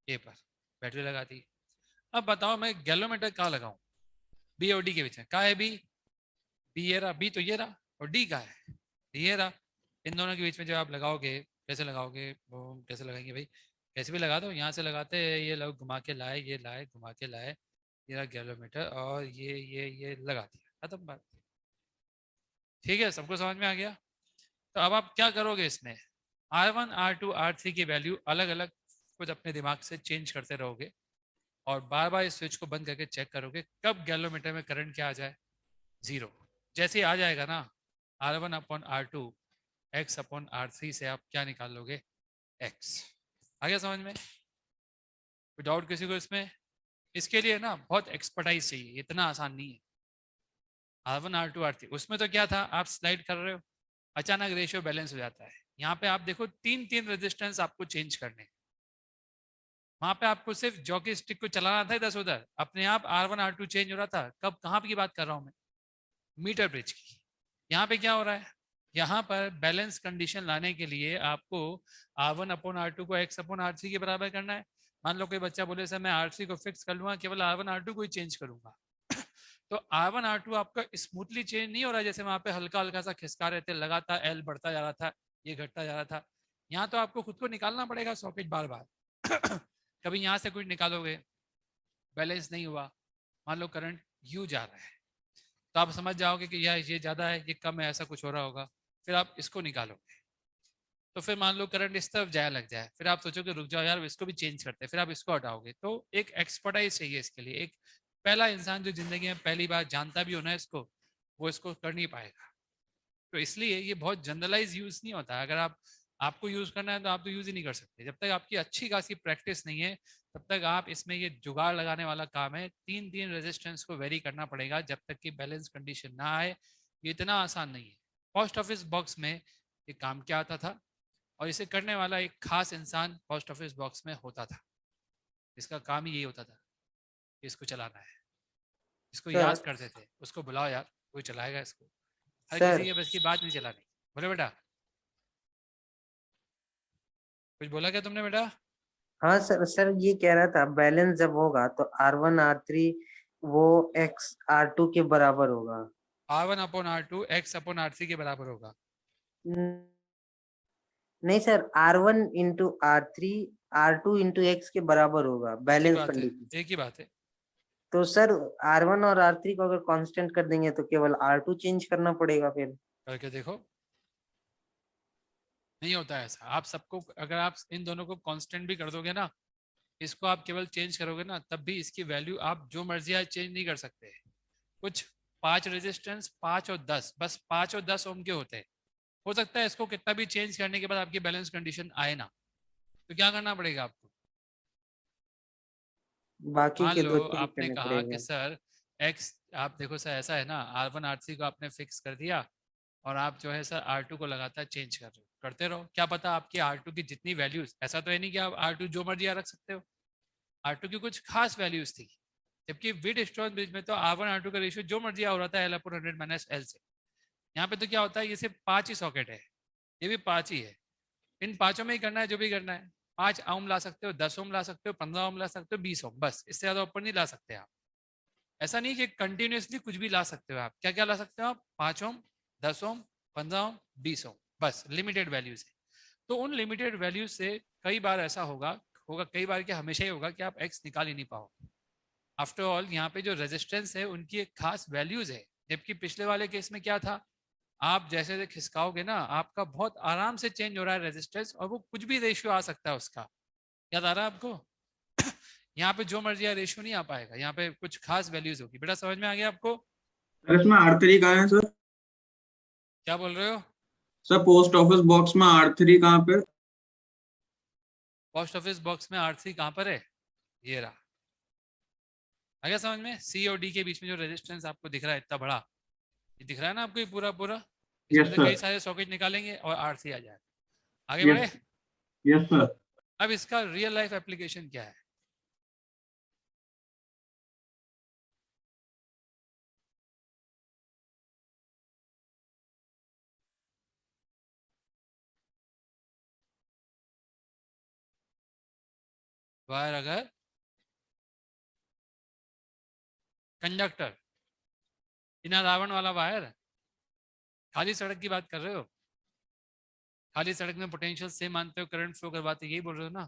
[SPEAKER 1] ए पर। बैटरी लगा दी। अब बताओ मैं गैलोमीटर कहाँ लगाऊं? बी और डी के बीच में। कहाँ है बी? बी ये रहा, बी तो ये रहा, और डी कहाँ है? ये रहा। इन दोनों के बीच में जब आप लगाओगे, कैसे लगाओगे? वो कैसे लगाएंगे भाई? कैसे भी लगा दो, यहाँ से लगाते हैं, ये लोग घुमा के लाए, ये लाए घुमा के लाए, ये रहा गैलोमीटर और ये लगा दिया, खत्म बात। ठीक है, सबको समझ में आ गया? तो अब आप क्या करोगे इसमें? R1, R2, R3 की वैल्यू अलग अलग कुछ अपने दिमाग से चेंज करते रहोगे और बार बार इस स्विच को बंद करके चेक करोगे कब गैलोमीटर में करंट क्या आ जाए? जीरो। जैसे ही आ जाएगा ना R1/R2 X/R3 से आप क्या निकाल लोगे? X। आ गया समझ में? कोई डाउट किसी को इसमें? इसके लिए ना बहुत एक्सपर्टाइज चाहिए, इतना आसान नहीं है। R1, R2, R3 उसमें तो क्या था, आप स्लाइड कर रहे हो, अचानक रेशियो बैलेंस हो जाता है। यहाँ पे आप देखो तीन तीन रेजिस्टेंस आपको चेंज करने हैं। वहां पे आपको सिर्फ जॉकी स्टिक को चलाना था इधर से उधर, अपने आप R1, R2 चेंज हो रहा था। कब, कहाँ की बात कर रहा हूँ मैं? मीटर ब्रिज की। यहाँ पे क्या हो रहा है? यहाँ पर बैलेंस कंडीशन लाने के लिए आपको R1/R2 को X/R3 के बराबर करना है। मान लो कोई बच्चा बोले सर मैं R3 को फिक्स कर लूंगा, केवल R1, R2 को ही चेंज करूंगा तो R1 R2 आपका स्मूथली चेंज नहीं हो रहा है, जैसे वहां पे हल्का हल्का सा खिसका रहे थे, लगातार एल बढ़ता जा रहा था, ये घटता जा रहा था। यहाँ तो आपको खुद को निकालना पड़ेगा सॉकेट बार बार। कभी यहाँ से कुछ निकालोगे, बैलेंस नहीं हुआ, मान लो करंट यू जा रहा है, तो आप समझ जाओगे कि यार ये ज़्यादा है, ये कम है, ऐसा कुछ हो रहा होगा। फिर आप इसको निकालोगे, तो फिर मान लो करंट इस तरफ जाए लग जाए, फिर आप सोचोगे रुक जाओ यार इसको भी चेंज करते हैं, फिर आप इसको हटाओगे। तो एक एक्सपर्टाइज चाहिए इसके लिए। एक पहला इंसान जो जिंदगी में पहली बार जानता भी हो ना इसको, वो इसको कर नहीं पाएगा। तो इसलिए ये बहुत जनरलाइज यूज नहीं होता। अगर आपको यूज करना है तो आप तो यूज ही नहीं कर सकते जब तक आपकी अच्छी खासी प्रैक्टिस नहीं है। तब तक आप इसमें ये जुगाड़ लगाने वाला काम है, तीन तीन रेजिस्टेंस को वेरी करना पड़ेगा जब तक कि बैलेंस कंडीशन ना आए। ये इतना आसान नहीं है। पोस्ट ऑफिस बॉक्स में ये काम क्या आता था, और इसे करने वाला एक खास इंसान पोस्ट ऑफिस बॉक्स में होता था। इसका काम ही यही होता था कि इसको चलाना है। इसको याद
[SPEAKER 2] सर
[SPEAKER 1] करते थे, उसको बुलाओ यार, कोई चलाएगा इसको। हर किसी
[SPEAKER 2] सर
[SPEAKER 1] के बस की बात नहीं चलानी। बोले बेटा, कुछ बोला क्या तुमने बेटा?
[SPEAKER 2] हाँ सर, सर ये कह रहा था बैलेंस जब होगा तो R1 R3 वो X R2 के बराबर होगा।
[SPEAKER 1] R1/R2 X/R3 के बराबर होगा।
[SPEAKER 2] न- नहीं sir, R1 into R3 R2 into X के बराबर होगा
[SPEAKER 1] एक ही
[SPEAKER 2] बैलेंस
[SPEAKER 1] बात है,
[SPEAKER 2] कंडीशन।
[SPEAKER 1] एक ही बात है।
[SPEAKER 2] तो सर R1 और R3 को अगर कांस्टेंट कर देंगे तो केवल R2 चेंज करना पड़ेगा फिर।
[SPEAKER 1] करके देखो, नहीं होता है ऐसा। आप सबको, अगर आप इन दोनों को कांस्टेंट भी कर दोगे ना, इसको आप केवल चेंज करोगे ना, तब भी इसकी वैल्यू आप जो मर्जी आज चेंज नहीं कर सकते। कुछ 5 रेजिस्टेंस, 5 और 10, बस 5 और 10 ओम के होते हैं। हो सकता है इसको कितना भी चेंज करने के बाद आपकी बैलेंस कंडीशन आए ना, तो क्या करना पड़ेगा आपको?
[SPEAKER 2] बाकी
[SPEAKER 1] मान
[SPEAKER 2] के
[SPEAKER 1] लो
[SPEAKER 2] दो चेंज
[SPEAKER 1] आपने
[SPEAKER 2] करने
[SPEAKER 1] कहा कि
[SPEAKER 2] पड़ेगा।
[SPEAKER 1] सर एक्स, आप देखो सर ऐसा है ना, R1 R3 को आपने फिक्स कर दिया, और आप जो है सर R2 को लगातार चेंज कर रहे हो, करते रहो। क्या पता आपकी R2 की जितनी वैल्यूज, ऐसा तो है नहीं कि आप R2 जो मर्जी यहाँ रख सकते हो। R2 की कुछ खास वैल्यूज थी, जबकि विड स्टोन ब्रिज में तो R1 R2 का रेशियो जो मर्जी हो रहा था L/100 - L से। यहाँ पे तो क्या होता है, ये सिर्फ 5 ही सॉकेट है, ये भी 5 ही है। इन पांचों में ही करना है जो भी करना है। 5 ओम ला सकते हो, 10 ओम ला सकते हो, 15 ओम ला सकते हो, 20 ओम, बस इससे ज्यादा ऊपर नहीं ला सकते आप। ऐसा नहीं कि कंटिन्यूसली कुछ भी ला सकते हो। आप क्या क्या ला सकते हो? आप 5 ओम, 10 ओम, 15 ओम, 20 ओम, बस लिमिटेड वैल्यूज है। तो उन लिमिटेड वैल्यूज से कई बार ऐसा होगा, होगा कई बार, क्या हमेशा ही होगा कि आप एक्स निकाल ही नहीं पाओ। आफ्टर ऑल यहाँ पे जो रेजिस्टेंस है उनकी एक खास वैल्यूज है। जबकि पिछले वाले केस में क्या था, आप जैसे जैसे खिसकाओगे ना, आपका बहुत आराम से चेंज हो रहा है रेजिस्टेंस, और वो कुछ भी रेशियो आ सकता है उसका। याद आ रहा है आपको? यहाँ पे जो मर्जी रेशियो नहीं आ पाएगा, यहाँ पे कुछ खास वैल्यूज होगी। बेटा समझ में आ गया आपको?
[SPEAKER 3] सर इसमें R3 कहाँ है सर?
[SPEAKER 1] क्या बोल रहे हो?
[SPEAKER 3] सर पोस्ट ऑफिस बॉक्स में R3 कहाँ पे?
[SPEAKER 1] पोस्ट ऑफिस बॉक्स में R3 कहाँ पर है? ये रहा। आ गया समझ में? सी और डी के बीच में जो रेजिस्टेंस आपको दिख रहा है इतना बड़ा, ये दिख रहा है ना आपको, ये पूरा पूरा, इसमें
[SPEAKER 3] यस
[SPEAKER 1] से कई
[SPEAKER 3] सर।
[SPEAKER 1] सारे सॉकेट निकालेंगे और R3 आ जाएगा। आगे
[SPEAKER 3] यस।
[SPEAKER 1] बढ़े।
[SPEAKER 3] Yes sir.
[SPEAKER 1] अब इसका रियल लाइफ एप्लीकेशन क्या है? वायर अगर कंडक्टर, बिना रावण वाला वायर, खाली सड़क की बात कर रहे हो? खाली सड़क में पोटेंशियल सेम मानते हो, करंट फ्लो करवाते, यही बोल रहे हो ना?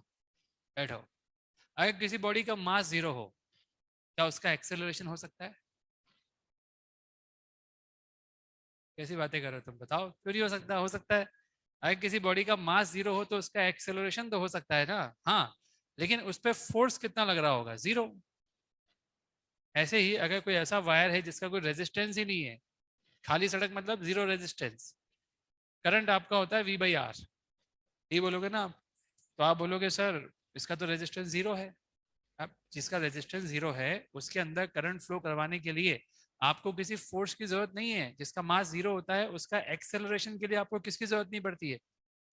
[SPEAKER 1] बैठो। अगर किसी बॉडी का मास 0 हो, क्या उसका एक्सेलरेशन हो सकता है? कैसी बातें कर रहे हो तुम, बताओ, क्यों नहीं हो सकता? हो सकता है। अगर किसी बॉडी का मास 0 हो तो उसका एक्सेलरेशन तो हो सकता है ना। हाँ, लेकिन उस पर फोर्स कितना लग रहा होगा? 0। ऐसे ही अगर कोई ऐसा वायर है जिसका कोई रेजिस्टेंस ही नहीं है, खाली सड़क मतलब 0 रेजिस्टेंस, करंट आपका होता है V/R, ये बोलोगे ना आप, तो आप बोलोगे सर इसका तो रेजिस्टेंस 0 है। अब जिसका रेजिस्टेंस 0 है उसके अंदर करंट फ्लो करवाने के लिए आपको किसी फोर्स की जरूरत नहीं है। जिसका मास 0 होता है उसका एक्सेलरेशन के लिए आपको किसकी जरूरत नहीं पड़ती है?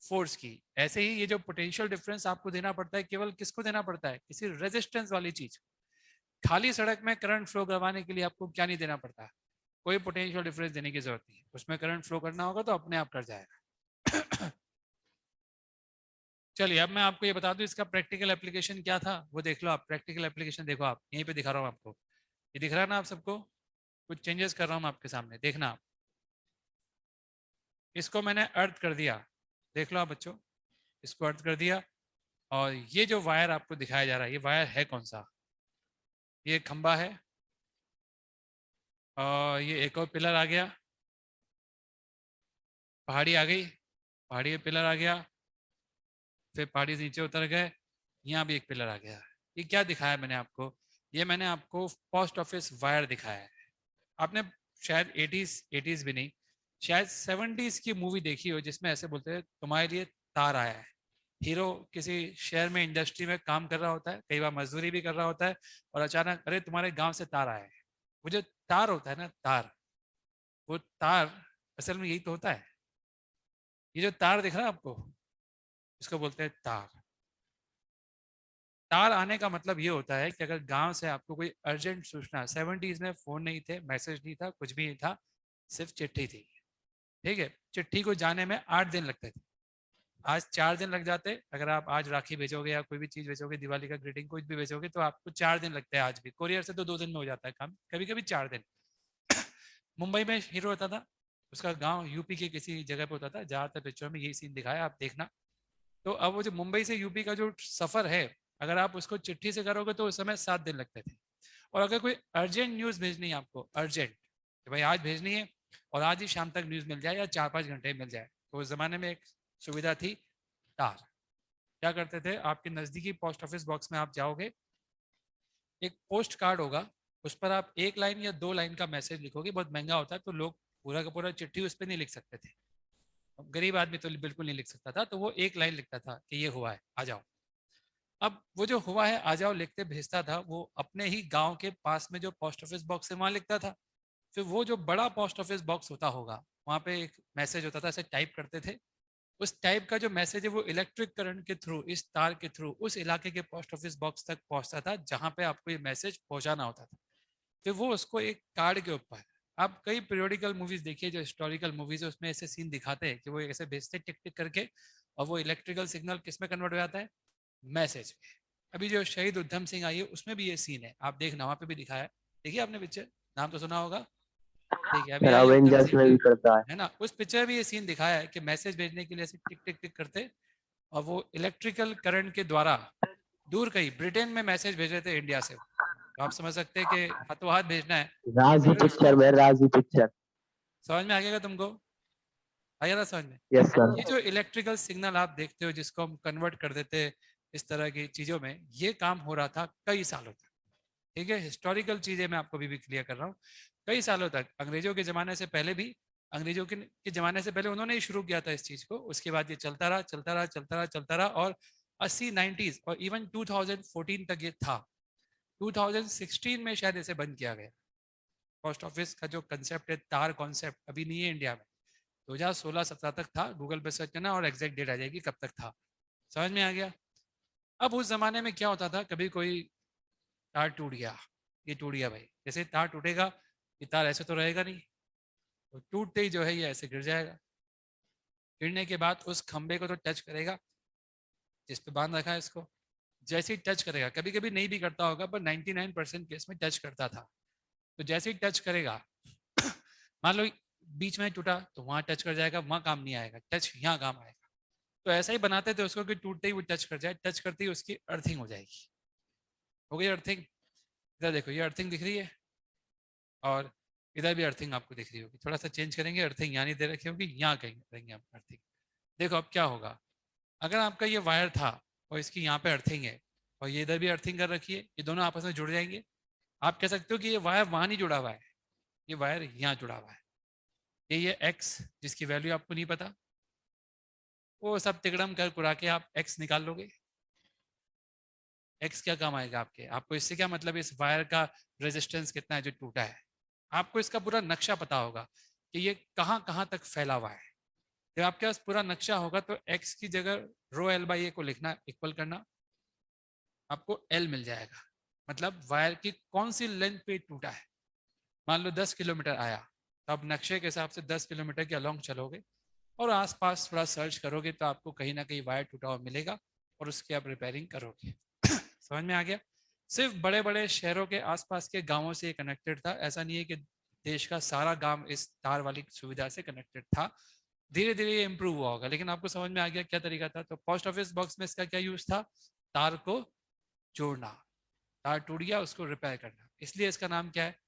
[SPEAKER 1] फोर्स की। ऐसे ही ये जो पोटेंशियल डिफरेंस आपको देना पड़ता है, केवल किसको देना पड़ता है? किसी रेजिस्टेंस वाली चीज। खाली सड़क में करंट फ्लो करवाने के लिए आपको क्या नहीं देना पड़ता? कोई पोटेंशियल डिफरेंस देने की जरूरत नहीं है। उसमें करंट फ्लो करना होगा तो अपने आप कर जाएगा। चलिए अब मैं आपको ये बता दूं इसका प्रैक्टिकल एप्लीकेशन क्या था, वो देख लो आप। प्रैक्टिकल एप्लीकेशन देखो, आप यहीं पे दिखा रहा हूँ आपको, ये दिख रहा है ना आप सबको? कुछ चेंजेस कर रहा हूँ मैं आपके सामने, देखना आप। इसको मैंने अर्थ कर दिया, देख लो आप बच्चों, इसको अर्थ कर दिया। और ये जो वायर आपको दिखाया जा रहा है, ये वायर है कौन सा? ये खंबा है, और ये एक और पिलर आ गया, पहाड़ी आ गई, पहाड़ी का पिलर आ गया, फिर पहाड़ी से नीचे उतर गए, यहाँ भी एक पिलर आ गया। ये क्या दिखाया मैंने आपको? ये मैंने आपको पोस्ट ऑफिस वायर दिखाया है। आपने शायद 80s भी नहीं, शायद 70s की मूवी देखी हो जिसमें ऐसे बोलते हैं तुम्हारे लिए तार आया है। हीरो किसी शहर में इंडस्ट्री में काम कर रहा होता है, कई बार मजदूरी भी कर रहा होता है, और अचानक अरे तुम्हारे गांव से तार आया है। वो जो तार होता है ना, तार, वो तार असल में यही तो होता है। ये जो तार दिख रहा है आपको, इसको बोलते हैं तार। तार आने का मतलब ये होता है कि अगर गांव से आपको कोई अर्जेंट सूचना, 70s में फोन नहीं थे, मैसेज नहीं था, कुछ भी नहीं था, सिर्फ चिट्ठी थी। ठीक है, चिट्ठी को जाने में 8 दिन लगते थे, आज 4 दिन लग जाते। अगर आप आज राखी भेजोगे या कोई भी चीज भेजोगे, दिवाली का ग्रीटिंग कुछ भी भेजोगे, तो आपको 4 दिन लगते हैं आज भी। कोरियर से तो 2 दिन में हो जाता है काम, कभी कभी 4 दिन। मुंबई में हीरो होता था, उसका गांव यूपी के किसी जगह पे होता था, ज्यादातर पिक्चर में यही सीन दिखाया, आप देखना। तो अब वो जो मुंबई से यूपी का जो सफर है, अगर आप उसको चिट्ठी से करोगे तो उस समय 7 दिन लगते थे। और अगर कोई अर्जेंट न्यूज भेजनी है आपको, अर्जेंट कि भाई आज भेजनी है और आज ही शाम तक न्यूज मिल जाए या 4-5 घंटे मिल जाए, तो उस जमाने में एक सुविधा थी, तार। क्या करते थे, आपके नजदीकी पोस्ट ऑफिस बॉक्स में आप जाओगे, एक पोस्ट कार्ड होगा, उस पर आप 1 लाइन या 2 लाइन का मैसेज लिखोगे। बहुत महंगा होता है तो लोग पूरा का पूरा चिट्ठी उस पर नहीं लिख सकते थे, गरीब आदमी तो बिल्कुल नहीं लिख सकता था, तो वो 1 लाइन लिखता था कि ये हुआ है आ जाओ। अब वो जो हुआ है आ जाओ लिखते भेजता था, वो अपने ही गांव के पास में जो पोस्ट ऑफिस बॉक्स है वहां लिखता था। फिर वो जो बड़ा पोस्ट ऑफिस बॉक्स होता होगा, वहां पे एक मैसेज होता था, ऐसे टाइप करते थे। उस टाइप का जो मैसेज है वो इलेक्ट्रिक करंट के थ्रू, इस तार के थ्रू उस इलाके के पोस्ट ऑफिस बॉक्स तक पहुंचता था जहां पे आपको ये मैसेज पहुंचाना होता था। फिर वो उसको एक कार्ड के ऊपर, आप कई पीरियोडिकल मूवीज देखिए जो हिस्टोरिकल मूवीज है, उसमें ऐसे सीन दिखाते हैं कि वो ऐसे भेजते टिक टिक करके, और वो इलेक्ट्रिकल सिग्नल किस में कन्वर्ट हो जाता है, मैसेज में। अभी जो शहीद उधम सिंह आई है उसमें भी ये सीन है, आप देखना वहां पे भी दिखाया है। देखिए आपने पिक्चर, नाम तो सुना होगा, देखिए अभी
[SPEAKER 4] सर
[SPEAKER 1] आई है उधम
[SPEAKER 4] अवेंजर्स
[SPEAKER 1] सिंह
[SPEAKER 4] में
[SPEAKER 1] की,
[SPEAKER 4] भी करता है।
[SPEAKER 1] है ना। उस पिक्चर में भी ये सीन दिखाया है कि मैसेज भेजने के लिए ऐसे टिक टिक टिक करते, और वो इलेक्ट्रिकल करंट के द्वारा दूर कहीं ब्रिटेन में मैसेज भेज रहे थे इंडिया से। तो आप समझ सकते हैं कि हाथों हाथ भेजना है,
[SPEAKER 4] राजी
[SPEAKER 1] अगर उसको,
[SPEAKER 4] पिक्चर में, राजी पिक्चर।
[SPEAKER 1] समझ में आ गया तुमको, आ गया ना समझ में?
[SPEAKER 4] यस
[SPEAKER 1] ये
[SPEAKER 4] सर।
[SPEAKER 1] जो इलेक्ट्रिकल सिग्नल आप देखते हो जिसको हम कन्वर्ट कर देते हैं इस तरह की चीजों में, ये काम हो रहा था कई सालों तक। ठीक है, हिस्टोरिकल चीजें मैं आपको भी क्लियर कर रहा हूँ। कई सालों तक, अंग्रेजों के जमाने से पहले भी, अंग्रेजों के जमाने से पहले उन्होंने ही शुरू किया था इस चीज को। उसके बाद ये चलता रहा चलता रहा चलता रहा चलता रहा, और 80, 90s और इवन 2014 तक ये था। 2016 में शायद इसे बंद किया गया। पोस्ट ऑफिस का जो कंसेप्ट है, तार कॉन्सेप्ट, अभी नहीं है इंडिया में। 2016-17 तक था, गूगल पे सर्च करना और एग्जैक्ट डेट आ जाएगी कब तक था। समझ में आ गया? अब उस जमाने में क्या होता था, कभी कोई तार टूट गया, ये टूट गया भाई, जैसे तार टूटेगा, ये तार ऐसे तो रहेगा नहीं, तो टूटते ही जो है ये ऐसे गिर जाएगा। गिरने के बाद उस खंबे को तो टच करेगा जिस पे बांध रखा है इसको, जैसे ही टच करेगा, कभी कभी नहीं भी करता होगा पर 99% केस में टच करता था, तो जैसे ही टच करेगा मान लो बीच में टूटा तो वहां टच कर जाएगा, वहां काम नहीं आएगा, टच यहाँ काम आएगा। तो ऐसा ही बनाते थे उसको कि टूटते ही वो टच कर जाए, टच करते ही उसकी अर्थिंग हो जाएगी। हो गई अर्थिंग? इधर देखो ये अर्थिंग दिख रही है, और इधर भी अर्थिंग आपको दिख रही होगी। थोड़ा सा चेंज करेंगे, अर्थिंग यहाँ नहीं दे रखी होगी, यहाँ कहीं करेंगे आप अर्थिंग। देखो अब क्या होगा, अगर आपका ये वायर था और इसकी यहाँ पे अर्थिंग है, और ये इधर भी अर्थिंग कर रखी है, ये दोनों आपस में जुड़ जाएंगे। आप कह सकते हो कि ये वायर वहां नहीं जुड़ा हुआ है, ये वायर यहाँ जुड़ा हुआ है। ये एक्स जिसकी वैल्यू आपको नहीं पता, वो सब तिकड़म कर कुरा के आप एक्स निकाल लोगे। एक्स क्या काम आएगा आपके, आपको इससे क्या मतलब, इस वायर का रेजिस्टेंस कितना है जो टूटा है। आपको इसका पूरा नक्शा पता होगा कि ये कहाँ कहाँ तक फैला हुआ है। जब आपके पास पूरा नक्शा होगा तो एक्स की जगह रो एल बाई ए को लिखना, इक्वल करना, आपको एल मिल जाएगा। मतलब वायर की कौन सी लेंथ पे टूटा है। मान लो 10 किलोमीटर आया, तो आप नक्शे के हिसाब से 10 किलोमीटर के अलोंग चलोगे और आसपास थोड़ा सर्च करोगे तो आपको कहीं ना कहीं वायर टूटा हुआ मिलेगा, और उसकी आप रिपेयरिंग करोगे। समझ में आ गया? सिर्फ बड़े बड़े शहरों के आसपास के गांवों से कनेक्टेड था, ऐसा नहीं है कि देश का सारा गांव इस तार वाली सुविधा से कनेक्टेड था। धीरे धीरे ये इम्प्रूव हुआ होगा, लेकिन आपको समझ में आ गया क्या तरीका था। तो पोस्ट ऑफिस बॉक्स में इसका क्या यूज था, तार को जोड़ना, तार टूट गया उसको रिपेयर करना, इसलिए इसका नाम क्या है,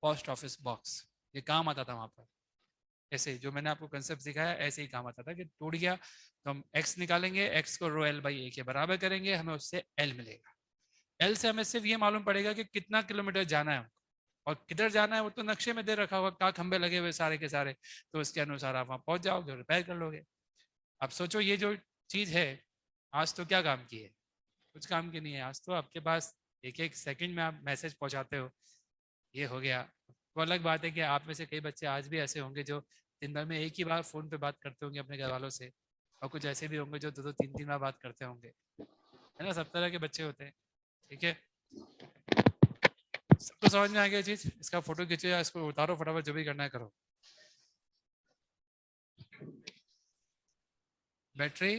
[SPEAKER 1] पोस्ट ऑफिस बॉक्स। ये काम आता था वहां पर, ऐसे जो मैंने आपको कंसेप्ट सिखाया ऐसे ही काम आता था कि टूट गया तो हम x निकालेंगे, x को रो l बाई a के बराबर करेंगे, हमें उससे l मिलेगा। l से हमें सिर्फ ये मालूम पड़ेगा कि कितना किलोमीटर जाना है और किधर जाना है वो तो नक्शे में दे रखा होगा, कहाँ खंबे लगे हुए सारे के सारे, तो उसके अनुसार आप वहां पहुंच जाओगे, रिपेयर कर लोगे। अब सोचो ये जो चीज है आज तो क्या काम की है, कुछ काम की नहीं है। आज तो आपके पास एक एक सेकंड में आप मैसेज पहुंचाते हो, ये हो गया। वो अलग बात है कि आप में से कई बच्चे आज भी ऐसे होंगे जो दिन भर में एक ही बार फोन पे बात करते होंगे अपने घर वालों से, और कुछ ऐसे भी होंगे जो दो दो तीन तीन बार बात करते होंगे, है ना, सब तरह के बच्चे होते हैं। ठीक है, सबको समझ में आ गया चीज। इसका फोटो खींचो या इसको उतारो फटाफट, जो भी करना है करो। बैटरी,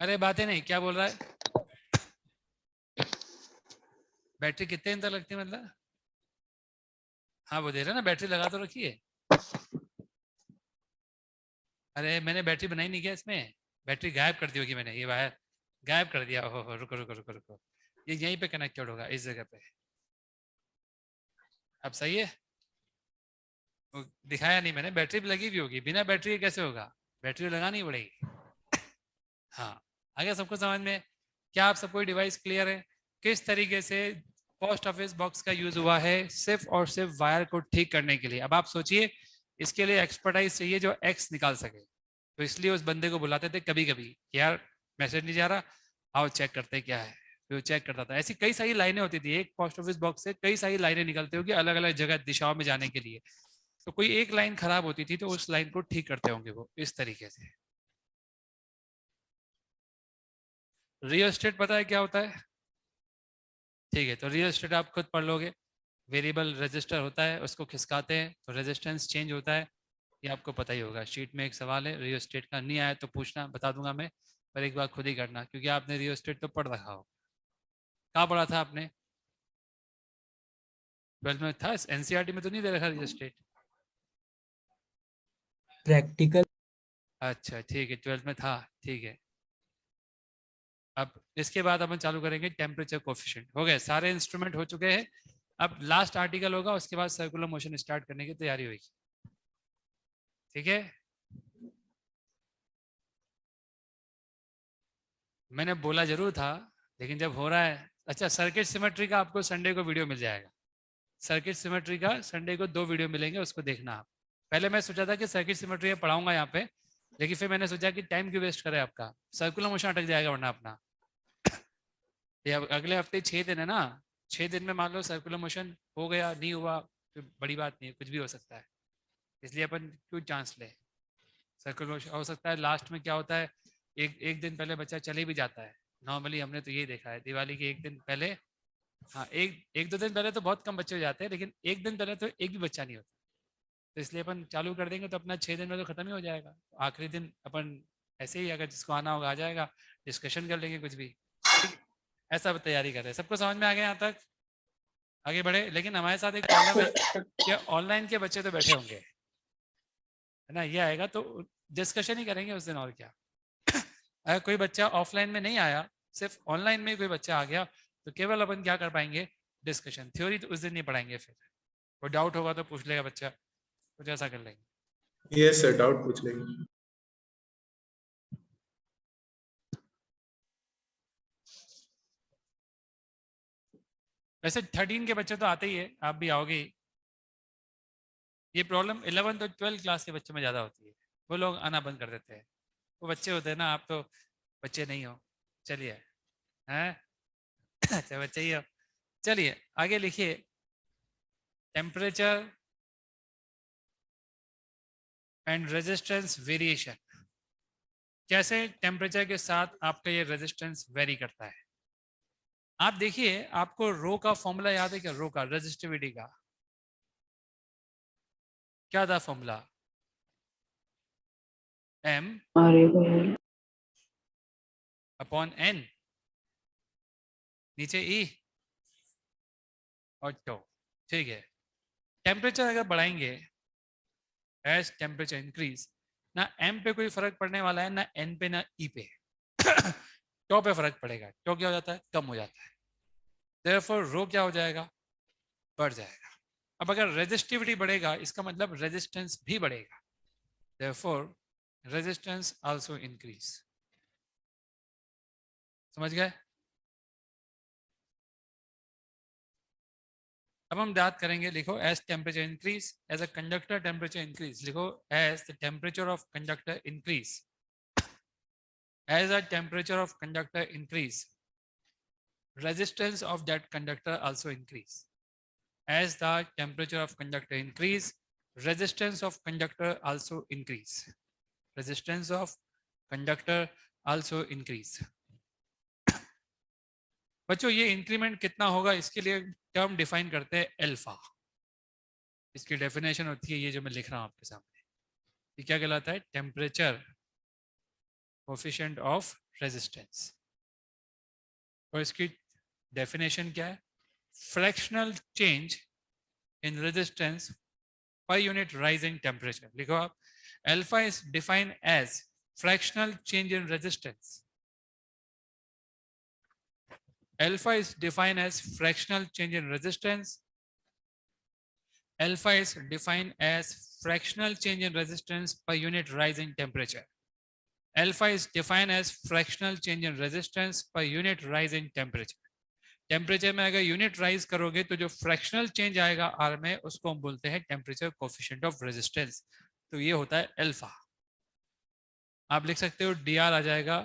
[SPEAKER 1] अरे बातें नहीं, क्या बोल रहा है, बैटरी कितने दिन तक लगती है मतलब, हाँ वो दे रहा है ना, बैटरी लगा तो रखी है। अरे मैंने बैटरी बनाई नहीं क्या इसमें, बैटरी गायब कर दी होगी मैंने, ये वायर गायब कर दिया। ओहो, रुको रुको रुको रुको, ये यहीं पे कनेक्टेड होगा इस जगह पे। अब सही है, वो दिखाया नहीं मैंने, बैटरी भी लगी हुई होगी, बिना बैटरी के कैसे होगा, बैटरी लगानी पड़ेगी। हाँ, आ गया सबको समझ में। क्या आप सबको डिवाइस क्लियर है, किस तरीके से पोस्ट ऑफिस बॉक्स का यूज हुआ है सिर्फ और सिर्फ वायर को ठीक करने के लिए। अब आप सोचिए, इसके लिए एक्सपर्टाइज चाहिए जो एक्स निकाल सके, तो इसलिए उस बंदे को बुलाते थे कभी कभी, यार मैसेज नहीं जा रहा, आओ चेक करते क्या है, फिर वो चेक करता था। ऐसी कई सारी लाइनें होती थी, एक पोस्ट ऑफिस बॉक्स से कई सारी लाइनें निकलती होगी अलग अलग जगह दिशाओं में जाने के लिए, तो कोई एक लाइन खराब होती थी तो उस लाइन को ठीक करते होंगे वो इस तरीके से। रियल एस्टेट पता है क्या होता है, ठीक है, तो रियल एस्टेट आप खुद पढ़ लोगे। वेरिएबल रजिस्टर होता है, उसको खिसकाते हैं तो रेजिस्टेंस चेंज होता है, ये आपको पता ही होगा। शीट में एक सवाल है रियल एस्टेट का, नहीं आया तो पूछना, बता दूंगा मैं, पर एक बार खुद ही करना क्योंकि आपने रियल एस्टेट तो पढ़ रखा हो। कहाँ पढ़ा था आपने, 12th में था, एनसीईआरटी में तो नहीं दे रखा रियल एस्टेट।
[SPEAKER 4] प्रैक्टिकल।
[SPEAKER 1] अच्छा ठीक है, 12th में था, ठीक है। अब इसके बाद अपन चालू करेंगे टेम्परेचर कोफिशिएंट। हो गए सारे इंस्ट्रूमेंट हो चुके हैं, अब लास्ट आर्टिकल होगा, उसके बाद सर्कुलर मोशन स्टार्ट करने की तैयारी होगी। ठीक है, मैंने बोला जरूर था लेकिन जब हो रहा है। अच्छा, सर्किट सिमेट्री का आपको संडे को वीडियो मिल जाएगा, सर्किट सिमेट्री का संडे को 2 वीडियो मिलेंगे, उसको देखना आप। पहले मैं सोचा था कि सर्किट सिमेट्री पढ़ाऊंगा यहाँ पे, लेकिन फिर मैंने सोचा कि टाइम क्यों वेस्ट करे आपका, सर्कुलर मोशन अटक जाएगा वरना अपना। ये अगले हफ्ते 6 दिन है ना, 6 दिन में मान लो सर्कुलर मोशन हो गया नहीं हुआ तो बड़ी बात नहीं है, कुछ भी हो सकता है, इसलिए अपन क्यों चांस ले। सर्कुलर मोशन हो सकता है, लास्ट में क्या होता है, एक दिन पहले बच्चा चले भी जाता है, नॉर्मली हमने तो यही देखा है, दिवाली के एक दिन पहले। हाँ, एक दो दिन पहले तो बहुत कम बच्चे हो जाते हैं, लेकिन एक दिन पहले तो एक भी बच्चा नहीं होता, तो इसलिए अपन चालू कर देंगे तो अपना 6 दिन में तो खत्म ही हो जाएगा। आखिरी दिन अपन ऐसे ही, अगर जिसको आना होगा आ जाएगा, डिस्कशन कर लेंगे कुछ भी, ठीक है? ऐसा तैयारी कर रहे हैं, सबको समझ में आ गया यहाँ तक, आगे बढ़े। लेकिन हमारे साथ एक प्रॉब्लम है कि ऑनलाइन के बच्चे तो बैठे होंगे, है ना, ये आएगा तो डिस्कशन ही करेंगे उस दिन, और क्या। अगर कोई बच्चा ऑफलाइन में नहीं आया, सिर्फ ऑनलाइन में कोई बच्चा आ गया, तो केवल अपन क्या कर पाएंगे, डिस्कशन। थ्योरी तो उस दिन नहीं पढ़ाएंगे, फिर कोई डाउट होगा तो पूछ लेगा बच्चा, कुछ ऐसा कर लेंगे।
[SPEAKER 4] यस सर, डाउट पूछ लेंगे।
[SPEAKER 1] वैसे 13 के बच्चे तो आते ही है, आप भी आओगे ही। ये प्रॉब्लम 11th और 12th क्लास के बच्चों में ज़्यादा होती है, वो लोग आना बंद कर देते हैं, वो बच्चे होते हैं ना, आप तो बच्चे नहीं हो। चलिए, हैं अच्छा बच्चे ही हो। चलिए आगे लिखिए, टेम्परेचर एंड रेजिस्टेंस वेरिएशन। कैसे टेम्परेचर के साथ आपका ये रेजिस्टेंस वेरी करता है। आप देखिए, आपको रो का फॉर्मूला याद है क्या, रो का रेजिस्टिविटी का क्या था फॉर्मूला, M अपॉन N, नीचे E और टो, ठीक है। टेम्परेचर अगर बढ़ाएंगे एज टेम्परेचर इंक्रीज, ना एम पे कोई फर्क पड़ने वाला है, ना एन पे, ना ई पे। टॉ पे फर्क पड़ेगा। टॉ क्या हो जाता है? कम हो जाता है। देयरफॉर रो क्या हो जाएगा? बढ़ जाएगा। अब अगर रेजिस्टिविटी बढ़ेगा इसका मतलब रेजिस्टेंस भी बढ़ेगा। Therefore resistance also increase. समझ गए? अब हम बात करेंगे, लिखो as temperature increase, as a conductor temperature increase. लिखो as the temperature of conductor increase, as the temperature of conductor increase, resistance of that conductor also increase. As the temperature of conductor increase, resistance of conductor also increase. Resistance of conductor also increase. बच्चों ये इंक्रीमेंट कितना होगा इसके लिए टर्म डिफाइन करते हैं अल्फा। इसकी डेफिनेशन होती है ये जो मैं लिख रहा हूं आपके सामने। ये क्या कहलाता है? Temperature coefficient of resistance. और इसकी डेफिनेशन क्या है? Fractional change in resistance per unit rise in temperature. लिखो आप, alpha is defined as fractional change in resistance. Alpha is defined as fractional change in resistance. Alpha is defined as fractional change in resistance per unit rise in temperature. Alpha is defined as fractional change in resistance per unit rise in temperature. Temperature में अगर यूनिट राइज करोगे तो जो फ्रैक्शनल चेंज आएगा आर में उसको हम बोलते हैं टेम्परेचर कोफिशिएंट ऑफ रेजिस्टेंस। तो ये होता है अल्फा। आप लिख सकते हो डी आर आ जाएगा,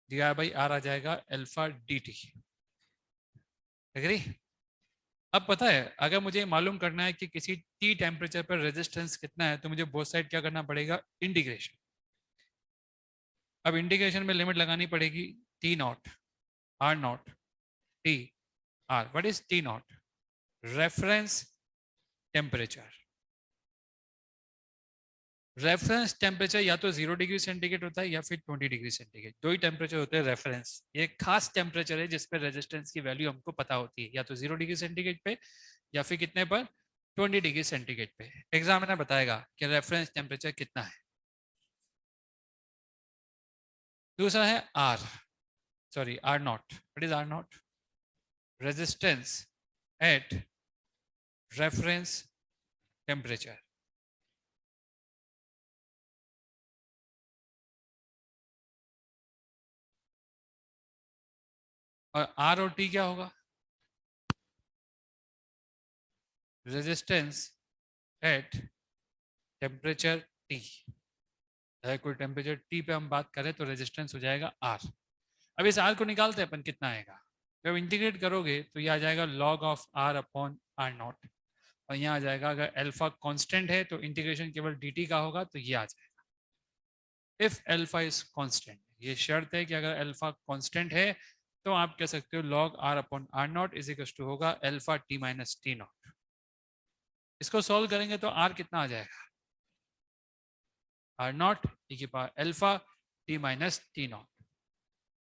[SPEAKER 1] डी आर बाई आर आ जाएगा अल्फा डी टी। एग्री? अब पता है अगर मुझे मालूम करना है कि किसी टी टेम्परेचर पर रेजिस्टेंस कितना है तो मुझे बोथ साइड क्या करना पड़ेगा? इंटीग्रेशन। अब इंटीग्रेशन में लिमिट लगानी पड़ेगी T naught R naught T R. What is T naught? Reference temperature. Reference temperature या तो 0 डिग्री सेंटीग्रेड होता है या फिर 20 डिग्री सेंटीग्रेड। दो ही टेम्परेचर होते हैं रेफरेंस। ये खास टेम्परेचर है जिस पर रेजिस्टेंस की वैल्यू हमको पता होती है, या तो 0 डिग्री सेंटीग्रेड पे या फिर कितने पर? 20 डिग्री सेंटीग्रेड पे। एग्जामिनर बताएगा कि रेफरेंस टेम्परेचर कितना है। दूसरा है R, sorry R naught. What is R naught? Resistance at reference temperature. और आर और टी क्या होगा? Resistance at temperature T. अगर कोई टेम्परेचर टी पे हम बात करें तो रेजिस्टेंस हो जाएगा आर। अब इस आर को निकालते हैं अपन, कितना आएगा? जब इंटीग्रेट करोगे तो ये आ जाएगा log of R upon R naught. और यहाँ आ जाएगा, अगर अल्फा कांस्टेंट है तो इंटीग्रेशन केवल डी टी का होगा, तो ये आ जाएगा इफ अल्फा इज कांस्टेंट। ये शर्त है कि अगर अल्फा कांस्टेंट है तो आप कह सकते हो log R upon R naught is equal to होगा alpha T minus T naught. इसको सॉल्व करेंगे तो आर कितना आ जाएगा? आर नॉट ई की power alpha T minus T naught.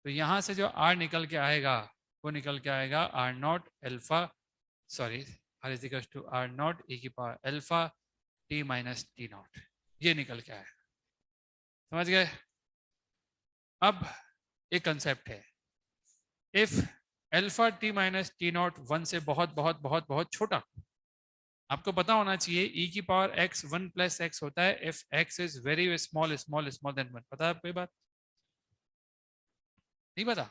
[SPEAKER 1] तो यहां से जो आर निकल के आएगा वो निकल के आएगा R naught alpha, sorry R is equal to R naught e की power alpha T minus T naught. ये निकल के आएगा। समझ गए? अब एक कंसेप्ट है, if alpha T minus T not 1 से बहुत बहुत बहुत बहुत छोटा, आपको पता होना चाहिए ई की पावर x 1 प्लस एक्स होता है if x is very small small small than 1। पता है आपको ये बात? नहीं पता?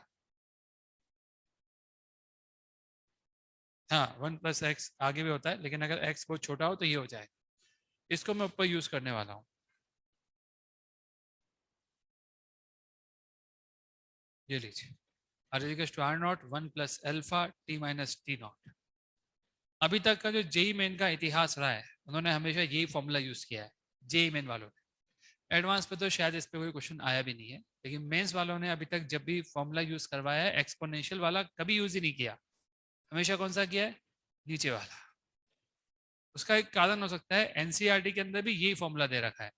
[SPEAKER 1] हाँ, 1 प्लस एक्स आगे भी होता है, लेकिन अगर x बहुत छोटा हो तो ये हो जाएगा। इसको मैं ऊपर यूज करने वाला हूँ। ये लीजिए, R is equal to R naught 1 plus alpha T minus T naught. अभी तक का जो जेई मेन का इतिहास रहा है उन्होंने हमेशा यही फॉर्मूला यूज किया है, जेई मेन वालों ने। एडवांस पे तो शायद इस पे कोई क्वेश्चन आया भी नहीं है, लेकिन मेंस वालों ने अभी तक जब भी फॉर्मूला यूज करवाया है एक्सपोनेंशियल वाला कभी यूज ही नहीं किया। हमेशा कौन सा किया है? नीचे वाला। उसका एक कारण हो सकता है एनसीईआरटी के अंदर भी यही फॉर्मूला दे रखा है,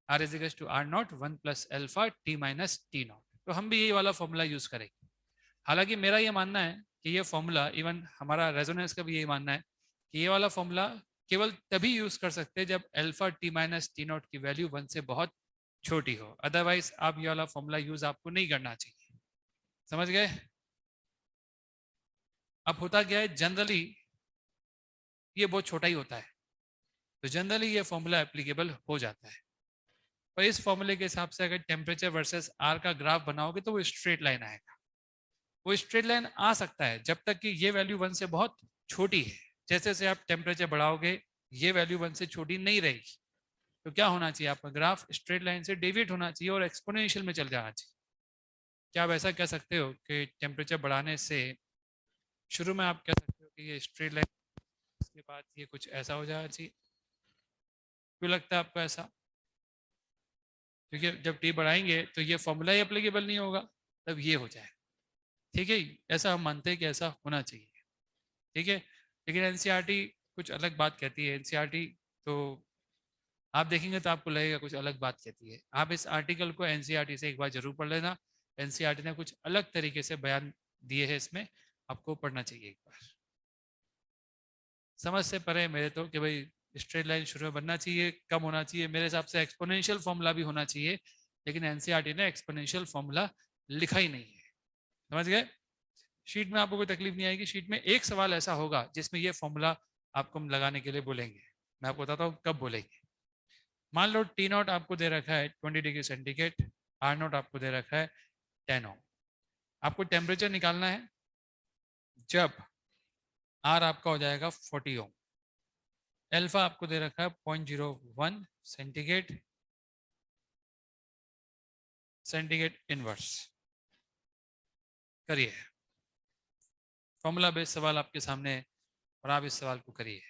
[SPEAKER 1] R is equal to R naught 1 plus alpha T minus T naught. तो हम भी यही वाला फॉर्मूला यूज करेंगे। हालांकि मेरा ये मानना है कि ये फॉर्मूला, इवन हमारा रेजोनेंस का भी यही मानना है कि ये वाला फॉर्मूला केवल तभी यूज कर सकते हैं जब alpha T minus T not की वैल्यू 1 से बहुत छोटी हो, अदरवाइज आप ये वाला फॉर्मूला यूज आपको नहीं करना चाहिए। समझ गए? अब होता क्या है, जनरली ये बहुत छोटा ही होता है, तो जनरली ये फॉर्मूला एप्लीकेबल हो जाता है। पर इस फॉर्मूले के हिसाब से अगर टेम्परेचर वर्सेस आर का ग्राफ बनाओगे तो वो स्ट्रेट लाइन आएगा। वो स्ट्रेट लाइन आ सकता है जब तक कि ये वैल्यू 1 से बहुत छोटी है। जैसे जैसे आप टेम्परेचर बढ़ाओगे ये वैल्यू 1 से छोटी नहीं रहेगी, तो क्या होना चाहिए, आपका ग्राफ स्ट्रेट लाइन से डेविएट होना चाहिए और एक्सपोनेंशियल में चल जाना चाहिए। क्या आप ऐसा कह सकते हो कि टेम्परेचर बढ़ाने से शुरू में आप कह सकते हो कि ये स्ट्रेट लाइन, उसके बाद ये कुछ ऐसा हो जाना चाहिए? क्यों लगता है आपको ऐसा? क्योंकि जब टी बढ़ाएंगे तो ये फॉर्मूला ही एप्लीकेबल नहीं होगा, तब ये हो जाए। ठीक है, ऐसा हम मानते हैं कि ऐसा होना चाहिए। ठीक है, लेकिन एनसीईआरटी कुछ अलग बात कहती है। एनसीईआरटी तो आप देखेंगे तो आपको लगेगा कुछ अलग बात कहती है। आप इस आर्टिकल को एनसीईआरटी से एक बार जरूर पढ़ लेना। एनसीईआरटी ने कुछ अलग तरीके से बयान दिए हैं, इसमें आपको पढ़ना चाहिए एक बार। समझ से परे मेरे तो कि भाई स्ट्रेट लाइन शुरू में बनना चाहिए, कम होना चाहिए, मेरे हिसाब से एक्सपोनेंशियल फॉर्मूला भी होना चाहिए, लेकिन एनसीईआरटी ने एक्सपोनेंशियल फॉर्मूला लिखा ही नहीं है। समझ गए? शीट में आपको कोई तकलीफ नहीं आएगी। शीट में एक सवाल ऐसा होगा जिसमें ये फॉर्मूला आपको हम लगाने के लिए बोलेंगे। मैं आपको बताता हूँ कब बोलेंगे। मान लो टी नॉट आपको दे रखा है 20 डिग्री सेंटीग्रेड, आर नॉट आपको दे रखा है 10 ओम। आपको टेम्परेचर निकालना है जब आर आपका हो जाएगा 40 ओम। अल्फा आपको दे रखा है 0.01 सेंटीग्रेड इनवर्स। करिए, फॉर्मूला बेस्ड सवाल आपके सामने है और आप इस सवाल को करिए।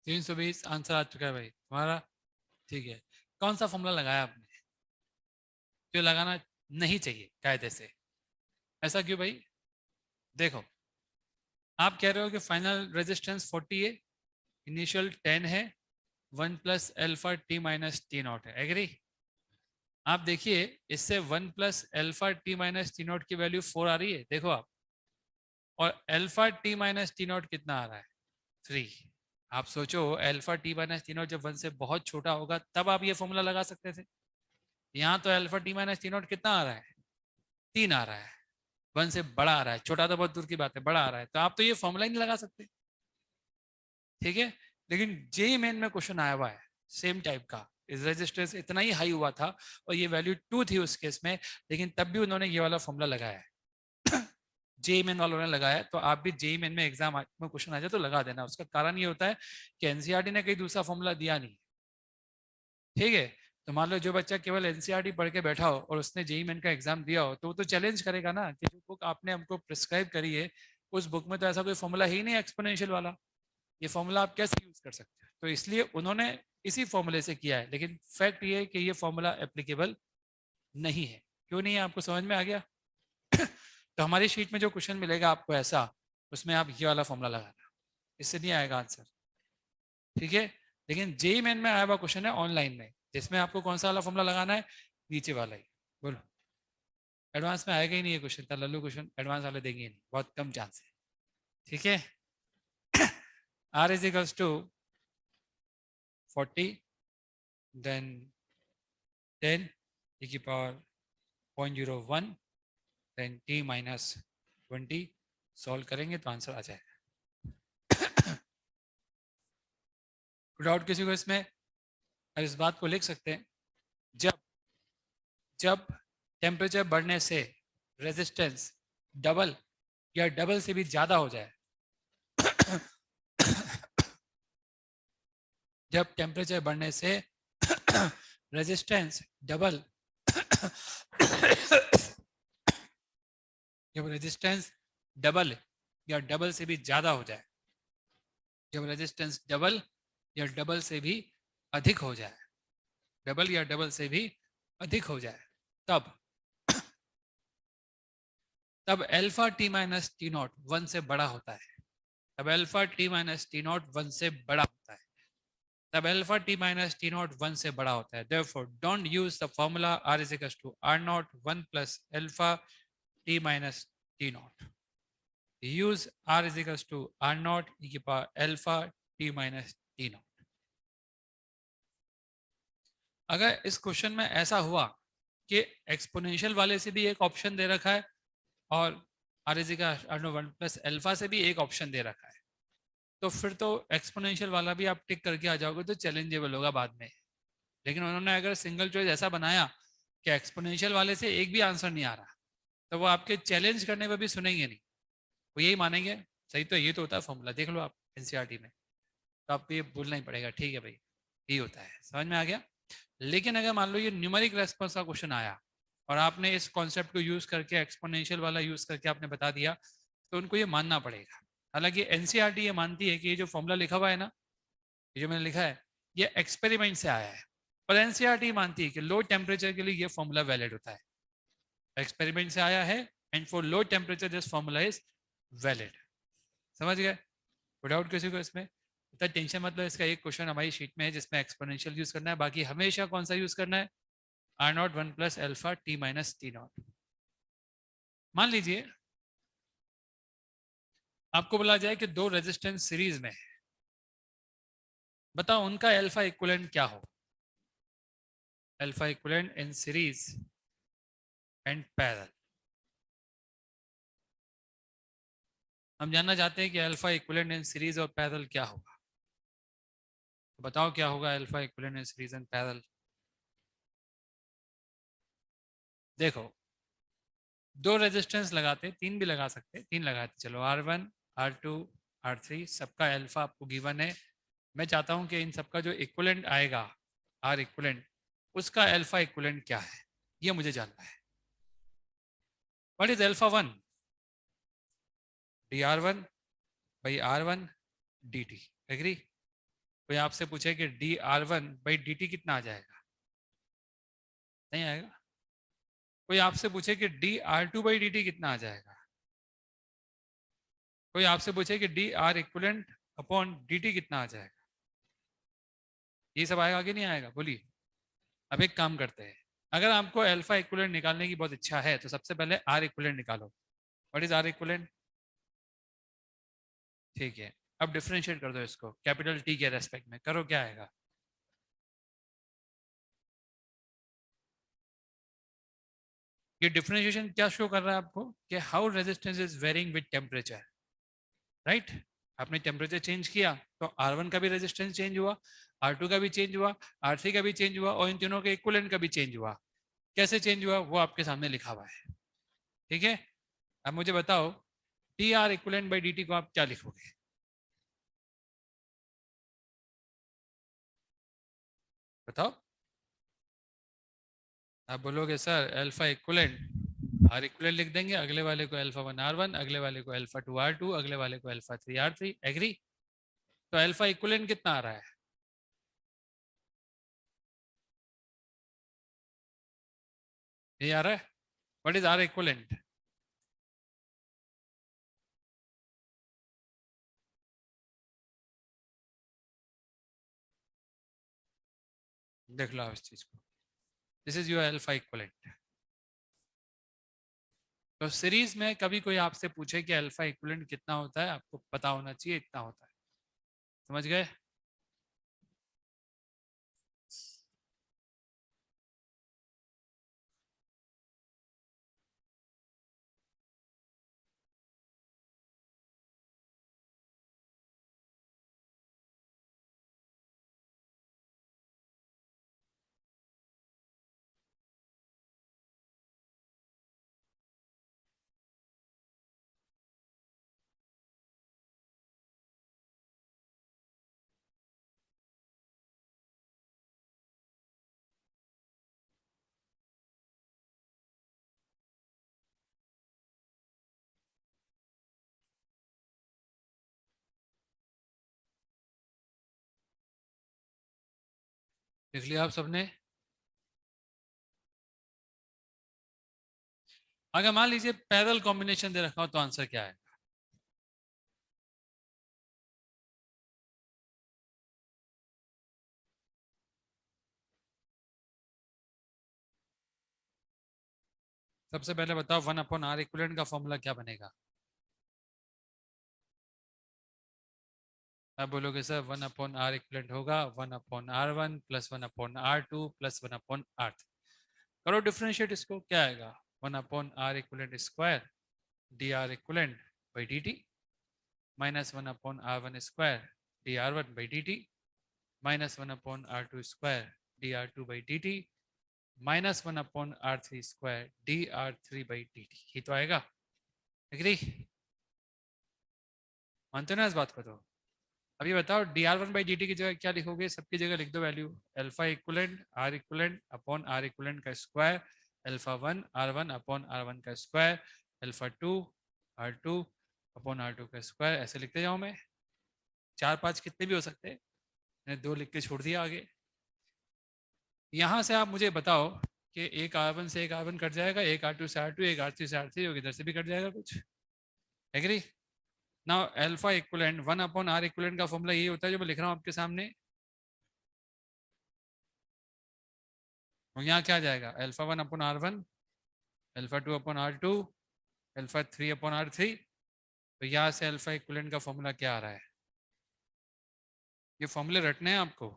[SPEAKER 1] तीन 320 आंसर आ चुका है भाई तुम्हारा। ठीक है, कौन सा फॉर्मूला लगाया आपने जो लगाना नहीं चाहिए कायदे से? ऐसा क्यों भाई? देखो, आप कह रहे हो कि फाइनल रेजिस्टेंस 40 है, इनिशियल 10 है, 1 plus alpha T minus T not है। एग्री? आप देखिए इससे 1 plus alpha T minus T not की वैल्यू 4 आ रही है, देखो आप, और alpha T minus T not कितना आ रहा है? 3। आप सोचो alpha T minus T not जब 1 से बहुत छोटा होगा तब आप ये फॉर्मूला लगा सकते थे। यहाँ तो alpha T minus T not कितना आ रहा है? 3 आ रहा है। 1 से बड़ा आ रहा है, छोटा तो बहुत दूर की बात है, बड़ा आ रहा है, तो आप तो ये फॉर्मूला ही नहीं लगा सकते। ठीक है, लेकिन जेईई मेन में क्वेश्चन आया हुआ है सेम टाइप का, रेजिस्टेंस इतना ही हाई हुआ था और ये वैल्यू 2 थी उस केस में, लेकिन तब भी उन्होंने ये वाला फॉर्मूला लगाया है। जेईई मेन वालों ने लगाया, तो आप भी जेईई मेन में एग्जाम में क्वेश्चन आ जाए तो लगा देना। उसका कारण ये होता है कि एनसीईआरटी ने कहीं दूसरा फॉर्मूला दिया नहीं। ठीक है, तो मान लो जो बच्चा केवल एनसीईआरटी पढ़ के बैठा हो और उसने जेईई मेन का एग्जाम दिया हो तो वो तो चैलेंज करेगा ना कि जो बुक आपने हमको प्रिस्क्राइब करी है उस बुक में तो ऐसा कोई फॉर्मूला ही नहीं एक्सपोनेंशियल वाला, ये फॉर्मूला आप कैसे यूज कर सकते हैं? तो इसलिए उन्होंने इसी फॉर्मूले से किया है, लेकिन फैक्ट ये है कि ये फॉर्मूला एप्लीकेबल नहीं है। क्यों नहीं है, आपको समझ में आ गया? तो हमारी शीट में जो क्वेश्चन मिलेगा आपको ऐसा, उसमें आप ये वाला फॉर्मूला लगाना, इससे नहीं आएगा आंसर। ठीक है, लेकिन जेईई मेन में आया हुआ क्वेश्चन है ऑनलाइन में, जिसमें आपको कौन सा वाला फॉर्मूला लगाना है? नीचे वाला ही। बोलो, एडवांस में आएगा ही नहीं ये क्वेश्चन, तो लल्लू क्वेश्चन एडवांस वाले देंगे नहीं, बहुत कम चांस है। ठीक है, R is equals to 40 then 10 e की power 0.01 then t minus 20 solve करेंगे तो आंसर आ जाएगा। डाउट किसी को इसमें? और इस बात को लिख सकते हैं, जब टेम्परेचर बढ़ने से रेजिस्टेंस डबल या डबल से भी ज्यादा हो जाए जब टेम्परेचर बढ़ने से रेजिस्टेंस डबल जब रेजिस्टेंस डबल या डबल से भी ज्यादा हो जाए, जब रेजिस्टेंस डबल या डबल से भी अधिक हो जाए, डबल या डबल से भी अधिक हो जाए, तब alpha T minus T not 1 से बड़ा होता है। तब alpha T minus T not 1 से बड़ा होता है। तब alpha T minus T not 1 से बड़ा होता है। Therefore, don't use the formula R is equals to R naught 1 plus alpha t minus t naught. Use R is equals to R naught e की power alpha t minus t naught. अगर इस क्वेश्चन में ऐसा हुआ कि एक्सपोनेंशियल वाले से भी एक ऑप्शन दे रखा है और R is equals to 1 plus alpha से भी एक ऑप्शन दे रखा है, तो फिर तो एक्सपोनेंशियल वाला भी आप टिक करके आ जाओगे तो चैलेंजेबल होगा बाद में। लेकिन उन्होंने अगर सिंगल चॉइस ऐसा बनाया कि एक्सपोनेंशियल वाले से एक भी आंसर नहीं आ रहा, तो वो आपके चैलेंज करने पर भी सुनेंगे नहीं, वो यही मानेंगे सही तो ये तो होता है फॉर्मूला, देख लो आप एनसीईआरटी में, तो आपको ये बोलना ही पड़ेगा ठीक है भाई यही होता है। समझ में आ गया। लेकिन अगर मान लो ये न्यूमेरिक रेस्पॉन्स का क्वेश्चन आया और आपने इस कॉन्सेप्ट को यूज करके एक्सपोनेंशियल वाला यूज करके आपने बता दिया, तो उनको ये मानना पड़ेगा। हालांकि एनसीईआरटी ये मानती है कि ये जो फॉर्मूला लिखा हुआ है ना, ये जो मैंने लिखा है ये एक्सपेरिमेंट से आया है, पर एनसीईआरटी मानती है कि लो टेम्परेचर के लिए ये फॉर्मूला वैलिड होता है। एक्सपेरिमेंट से आया है and for low temperature this formula is valid. समझ गए। कोई डाउट किसी को इसमें? इतना टेंशन मतलब, इसका एक क्वेश्चन हमारी शीट में है जिसमें एक्सपोनेंशियल यूज करना है, बाकी हमेशा कौन सा यूज करना है, R naught 1 plus alpha T minus T naught. मान लीजिए आपको बोला जाए कि दो रेजिस्टेंस सीरीज में है, बताओ उनका अल्फा इक्विवेलेंट क्या हो। Alpha equivalent in series and parallel. हम जानना चाहते हैं कि अल्फा इक्विवेलेंट इन सीरीज और पैरेलल क्या होगा। तो बताओ क्या होगा alpha equivalent in series and parallel. देखो दो रेजिस्टेंस लगाते, तीन भी लगा सकते, तीन लगाते चलो, R1 R2 R3, सबका अल्फा आपको गिवन है। मैं चाहता हूं कि इन सबका जो इक्विवेलेंट आएगा R इक्विवेलेंट, उसका अल्फा इक्विवेलेंट क्या है ये मुझे जानना है। What is alpha 1? dr1 by r1 dt। Agree. कोई आपसे पूछे कि dr1 by dt कितना आ जाएगा, नहीं आएगा। कोई आपसे पूछे कि dr2 by dt कितना आ जाएगा, कोई आपसे पूछे कि dr इक्विवेलेंट अपॉन dt कितना आ जाएगा, ये सब आएगा कि नहीं आएगा बोलिए। अब एक काम करते हैं, अगर आपको अल्फा इक्विवेलेंट निकालने की बहुत इच्छा है तो सबसे पहले r इक्विवेलेंट निकालो। What is r equivalent? ठीक है, अब डिफरेंशिएट कर दो इसको कैपिटल टी के रेस्पेक्ट में, करो क्या आएगा। ये डिफरेंशिएशन क्या शो कर रहा है आपको कि how resistance is varying with temperature, right. आपने टेम्परेचर चेंज किया तो R1 का भी रेजिस्टेंस चेंज हुआ, R2 का भी चेंज हुआ, R3 का भी चेंज हुआ और इन तीनों के इक्विवेलेंट का भी चेंज हुआ। कैसे चेंज हुआ वो आपके सामने लिखा हुआ है, ठीक है। अब मुझे बताओ dr इक्विवेलेंट बाय dt को आप क्या लिखोगे, बताओ। आप बोलोगे sir alpha equivalent R equivalent लिख देंगे, अगले वाले को अल्फा 1 R1, अगले वाले को अल्फा 2 R2, अगले वाले को अल्फा 3 R3। एग्री। तो अल्फा इक्विवेलेंट कितना आ रहा है, ये आ रहा है। What is R equivalent? देख लो इस चीज को, this is your alpha equivalent. तो सीरीज में कभी कोई आपसे पूछे कि अल्फा इक्विवेलेंट कितना होता है, आपको पता होना चाहिए इतना होता है। समझ गए। लिख लिया आप सबने? अगर मान लीजिए पैरेलल कॉम्बिनेशन दे रखा हो तो आंसर क्या है? सबसे पहले बताओ 1/r इक्विवेलेंट का फॉर्मूला क्या बनेगा? आप बोलोगे सर 1/r इक्विवेलेंट होगा 1/r1 plus 1/r2 plus 1/r3। करो डिफरेंशिएट इसको, क्या आएगा? 1/r equivalent square dr equivalent by dt minus 1/r1 square dr1 by dt minus 1/r2 square dr2 by dt minus 1/r3 square dr3 by dt। ये तो आएगा, एग्री? मानते हो ना इस बात को? तो अभी बताओ dr1 बाई dt की जगह क्या लिखोगे? सबकी जगह लिख दो value alpha equivalent r equivalent upon r equivalent का square alpha 1 r1 upon r1 का square alpha 2 r2 upon r2 का स्क्वायर। ऐसे लिखते जाऊँ मैं? 4-5 कितने भी हो सकते हैं, मैंने 2 लिख के छोड़ दिया आगे। यहाँ से आप मुझे बताओ कि एक r1 से एक r1 कट जाएगा, एक r2 से r2, एक r3 से r3, इधर से भी कट जाएगा कुछ, agree? Now alpha equivalent 1/r equivalent का फॉर्मूला यही होता है जो मैं लिख रहा हूँ आपके सामने। और यहाँ क्या जाएगा? Alpha 1/r1 alpha 2/r2 alpha 3/r3। तो यहाँ से अल्फा इक्विवेलेंट का फॉर्मूला क्या आ रहा है? ये फॉर्मूले रटने हैं आपको,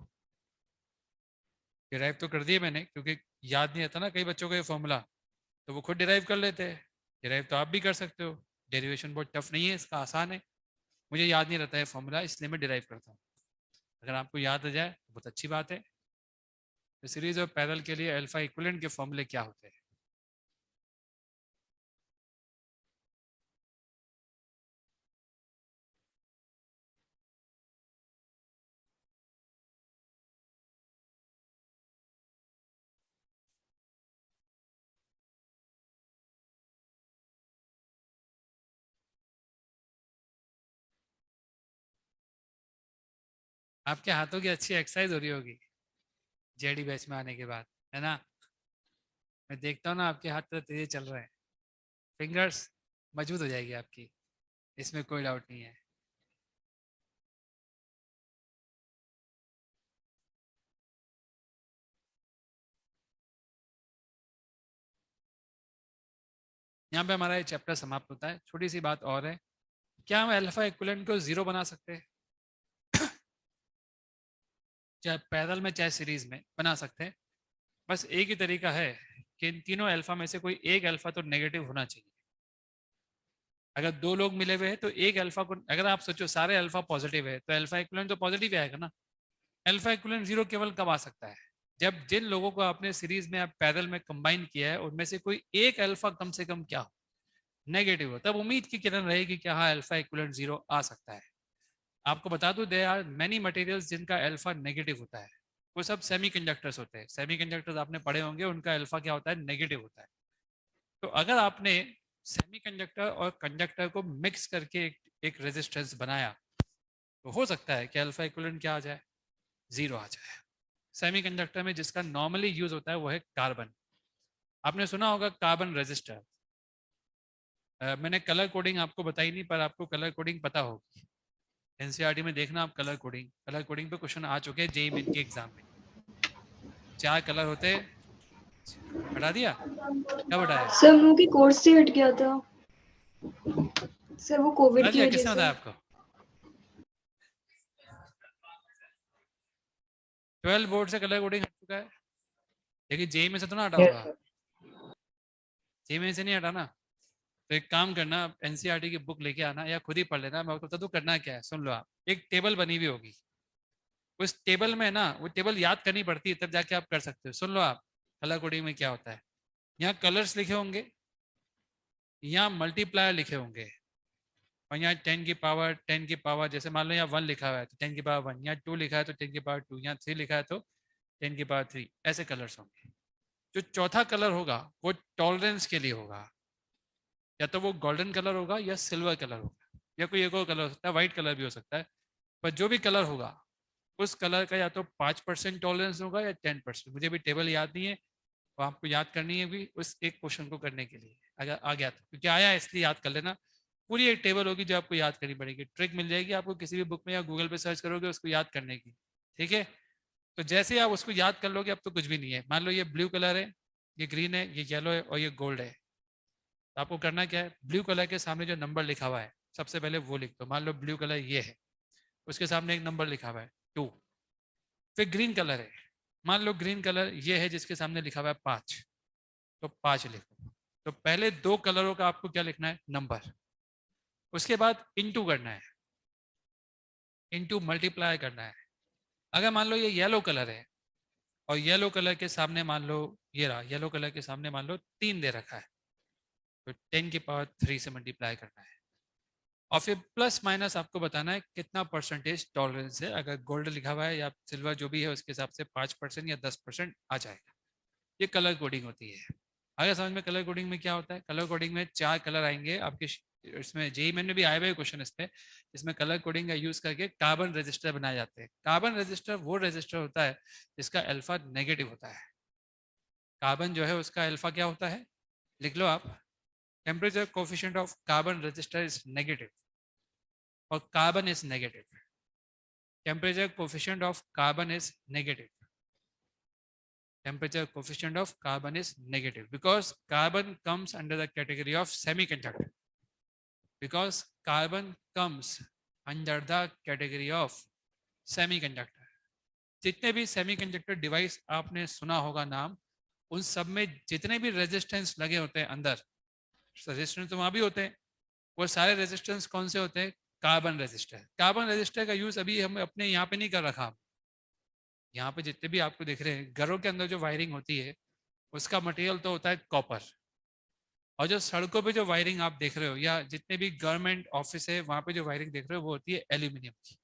[SPEAKER 1] डिराइव तो कर दिए मैंने, क्योंकि याद नहीं आता ना कई बच्चों को ये फॉर्मूला, तो वो खुद डिराइव कर लेते हैं। डिराइव तो आप भी कर सकते हो, डेरिवेशन बहुत टफ नहीं है, इसका आसान है। मुझे याद नहीं रहता है फॉर्मूला, इसलिए मैं डिराइव करता हूँ। अगर आपको याद आ जाए तो बहुत अच्छी बात है। तो सीरीज ऑफ पैरेलल के लिए अल्फा इक्विवेलेंट के फॉर्मूले क्या होते हैं? आपके हाथों की अच्छी एक्सरसाइज हो रही होगी जेडी बैच में आने के बाद, है ना? मैं देखता हूँ ना आपके हाथ तो तेज चल रहे हैं, फिंगर्स मजबूत हो जाएगी आपकी, इसमें कोई डाउट नहीं है। यहाँ पे हमारा ये चैप्टर समाप्त होता है। छोटी सी बात और है, क्या हम अल्फा इक्विवेलेंट को 0 बना सकते हैं? चाहे पैरेलल में चाहे सीरीज में बना सकते हैं। बस एक ही तरीका है कि इन तीनों अल्फा में से कोई एक अल्फा तो नेगेटिव होना चाहिए। अगर 2 लोग मिले हुए हैं तो एक अल्फा को, अगर आप सोचो सारे अल्फा पॉजिटिव है तो अल्फा इक्विवेलेंट तो पॉजिटिव ही आएगा ना। अल्फा इक्विवेलेंट 0 केवल कब आ सकता है? जब जिन लोगों को आपने सीरीज में आप पैरेलल में कंबाइन किया है उनमें से कोई एक अल्फा कम से कम क्या हो, नेगेटिव हो, तब उम्मीद की किरण रहेगी कि हाँ अल्फा इक्विवेलेंट 0 आ सकता है। आपको बता दूं देयर आर मेनी मटेरियल्स जिनका अल्फा नेगेटिव होता है, वो सब सेमीकंडक्टर्स होते हैं। सेमीकंडक्टर्स आपने पढ़े होंगे, उनका अल्फा क्या होता है? नेगेटिव होता है। तो अगर आपने सेमीकंडक्टर और कंडक्टर को मिक्स करके एक रेजिस्टेंस बनाया तो हो सकता है कि अल्फा इक्विवेलेंट क्या आ जाए? 0 आ जाए। सेमीकंडक्टर में जिसका नॉर्मली यूज होता है वो है कार्बन। आपने सुना होगा कार्बन रेजिस्टर। मैंने कलर कोडिंग आपको बताई नहीं, पर आपको कलर कोडिंग पता होगी। एनसीईआरटी में देखना आप, कलर कोडिंग पे क्वेश्चन आ चुके हैं जेईई मेन के एग्जाम में। 4 कलर होते हैं। हटा दिया? कब हटाया?
[SPEAKER 5] सर हम लोग की कोर्स से हट गया था सर, वो कोविड
[SPEAKER 1] हटा
[SPEAKER 5] की
[SPEAKER 1] दिया?
[SPEAKER 5] वजह
[SPEAKER 1] किसने
[SPEAKER 5] से।
[SPEAKER 1] बताया आपको? 12 बोर्ड से कलर कोडिंग हट चुका है, लेकिन जेईई में से तो ना हटा होगा। जेईई में से नहीं हटा ना। तो एक काम करना, एनसीईआरटी की बुक लेके आना या खुद ही पढ़ लेना। मैं आपको बता दूं करना क्या है, सुन लो आप। एक टेबल बनी हुई होगी, उस टेबल में ना, वो टेबल याद करनी पड़ती है तब जाके आप कर सकते हो। सुन लो आप कलर कोडिंग में क्या होता है। यहाँ कलर्स लिखे होंगे, यहाँ मल्टीप्लायर लिखे होंगे, और यहाँ 10 की पावर जैसे मान लो यहाँ 1 लिखा हुआ है तो 10 की पावर 1, यहाँ 2 लिखा है तो 10 की पावर 2, यहाँ 3 लिखा है तो 10 की पावर 3। ऐसे कलर्स होंगे। जो चौथा कलर होगा वो टॉलरेंस के लिए होगा, या तो वो गोल्डन कलर होगा या सिल्वर कलर होगा, या कोई एक और कलर हो सकता है, व्हाइट कलर भी हो सकता है। पर जो भी कलर होगा उस कलर का या तो 5% टॉलरेंस होगा या 10%। मुझे भी टेबल याद नहीं है, तो आपको याद करनी है भी उस एक क्वेश्चन को करने के लिए। अगर आ गया तो, क्योंकि आया है इसलिए याद कर लेना। पूरी एक टेबल होगी जो आपको याद करनी पड़ेगी, ट्रिक मिल जाएगी आपको किसी भी बुक में या गूगल पे सर्च करोगे उसको याद करने की, ठीक है। तो जैसे ही आप उसको याद कर लोगे अब तो कुछ भी नहीं है। मान लो ये ब्लू कलर है, ये ग्रीन है, ये येलो है और ये गोल्ड है। तो आपको करना क्या है, ब्लू कलर के सामने जो नंबर लिखा हुआ है सबसे पहले वो लिख दो। मान लो ब्लू कलर ये है, उसके सामने एक नंबर लिखा हुआ है 2। फिर ग्रीन कलर है, मान लो ग्रीन कलर ये है जिसके सामने लिखा हुआ है 5, तो 5 लिखो। तो पहले 2 कलरों का आपको क्या लिखना है, नंबर। उसके बाद इनटू करना है, इनटू मल्टीप्लाई करना है। अगर मान लो ये येलो कलर है और येलो कलर के सामने मान लो ये रहा, येलो कलर के सामने मान लो 3 दे रखा है, तो 10 की पावर 3 से मल्टीप्लाई करना है। और फिर प्लस माइनस आपको बताना है कितना परसेंटेज टॉलरेंस है। अगर गोल्ड लिखा हुआ है या सिल्वर जो भी है उसके हिसाब से 5% या 10% आ जाएगा। ये कलर कोडिंग होती है। अगर समझ में कलर कोडिंग में क्या होता है, कलर कोडिंग में 4 कलर आएंगे आपके इसमें। जेई में भी आए हुए क्वेश्चन इस पे, इसमें कलर कोडिंग का यूज करके कार्बन रजिस्टर बनाए जाते हैं। कार्बन रजिस्टर वो रजिस्टर होता है जिसका अल्फा नेगेटिव होता है। कार्बन जो है उसका अल्फा क्या होता है, लिख लो आप, temperature coefficient of carbon resistor is negative और carbon is negative. Temperature coefficient of carbon is negative, temperature coefficient of carbon is negative because carbon comes under the category of semiconductor, because carbon comes under the category of semiconductor। जितने भी सेमीकंडक्टर डिवाइस आपने सुना होगा नाम, उन सब में जितने भी रेजिस्टेंस लगे होते हैं अंदर, रेजिस्टेंस तो वहां भी होते हैं, वो सारे रेजिस्टेंस कौन से होते हैं, कार्बन रेजिस्टर। कार्बन रेजिस्टर का यूज अभी हम अपने यहाँ पे नहीं कर रखा। यहाँ पे जितने भी आपको दिख रहे हैं घरों के अंदर जो वायरिंग होती है उसका मटेरियल तो होता है कॉपर, और जो सड़कों पे जो वायरिंग आप देख रहे हो या जितने भी गवर्नमेंट ऑफिस है वहां पे जो वायरिंग देख रहे हो वो होती है एल्यूमिनियम की।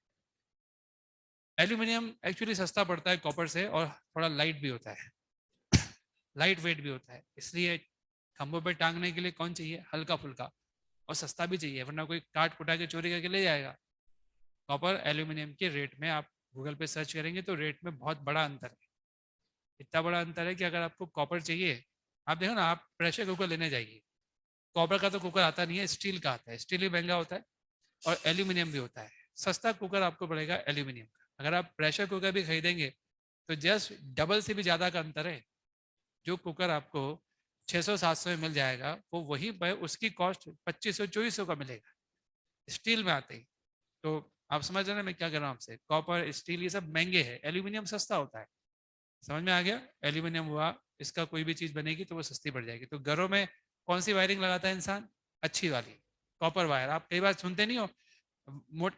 [SPEAKER 1] एल्यूमिनियम एक्चुअली सस्ता पड़ता है कॉपर से और थोड़ा लाइट भी होता है, लाइट वेट भी होता है, इसलिए खंभों पे टांगने के लिए कौन चाहिए, हल्का फुल्का और सस्ता भी चाहिए, वरना कोई काट कुटा के चोरी करके ले जाएगा। कॉपर एल्यूमिनियम के रेट में आप गूगल पे सर्च करेंगे तो रेट में बहुत बड़ा अंतर है। इतना बड़ा अंतर है कि अगर आपको कॉपर चाहिए, आप देखो ना, आप प्रेशर कुकर लेने जाइए, कॉपर का तो कुकर आता नहीं है, स्टील का आता है। स्टील भी महंगा होता है और एल्यूमिनियम भी होता है। सस्ता कुकर आपको पड़ेगा एल्यूमिनियम का। अगर आप प्रेशर कुकर भी खरीदेंगे तो जस्ट डबल से भी ज़्यादा का अंतर है। जो कुकर आपको 600-700 में मिल जाएगा वो वहीं पर उसकी कॉस्ट 2500-2400 का मिलेगा स्टील में आते ही। तो आप समझ रहे हैं मैं क्या कर रहा हूँ आपसे, कॉपर स्टील ये सब महंगे हैं, एल्यूमिनियम सस्ता होता है। समझ में आ गया, एल्यूमिनियम हुआ, इसका कोई भी चीज़ बनेगी तो वो सस्ती पड़ जाएगी। तो घरों में कौन सी वायरिंग लगाता है इंसान, अच्छी वाली कॉपर वायर। आप कई बार सुनते नहीं हो,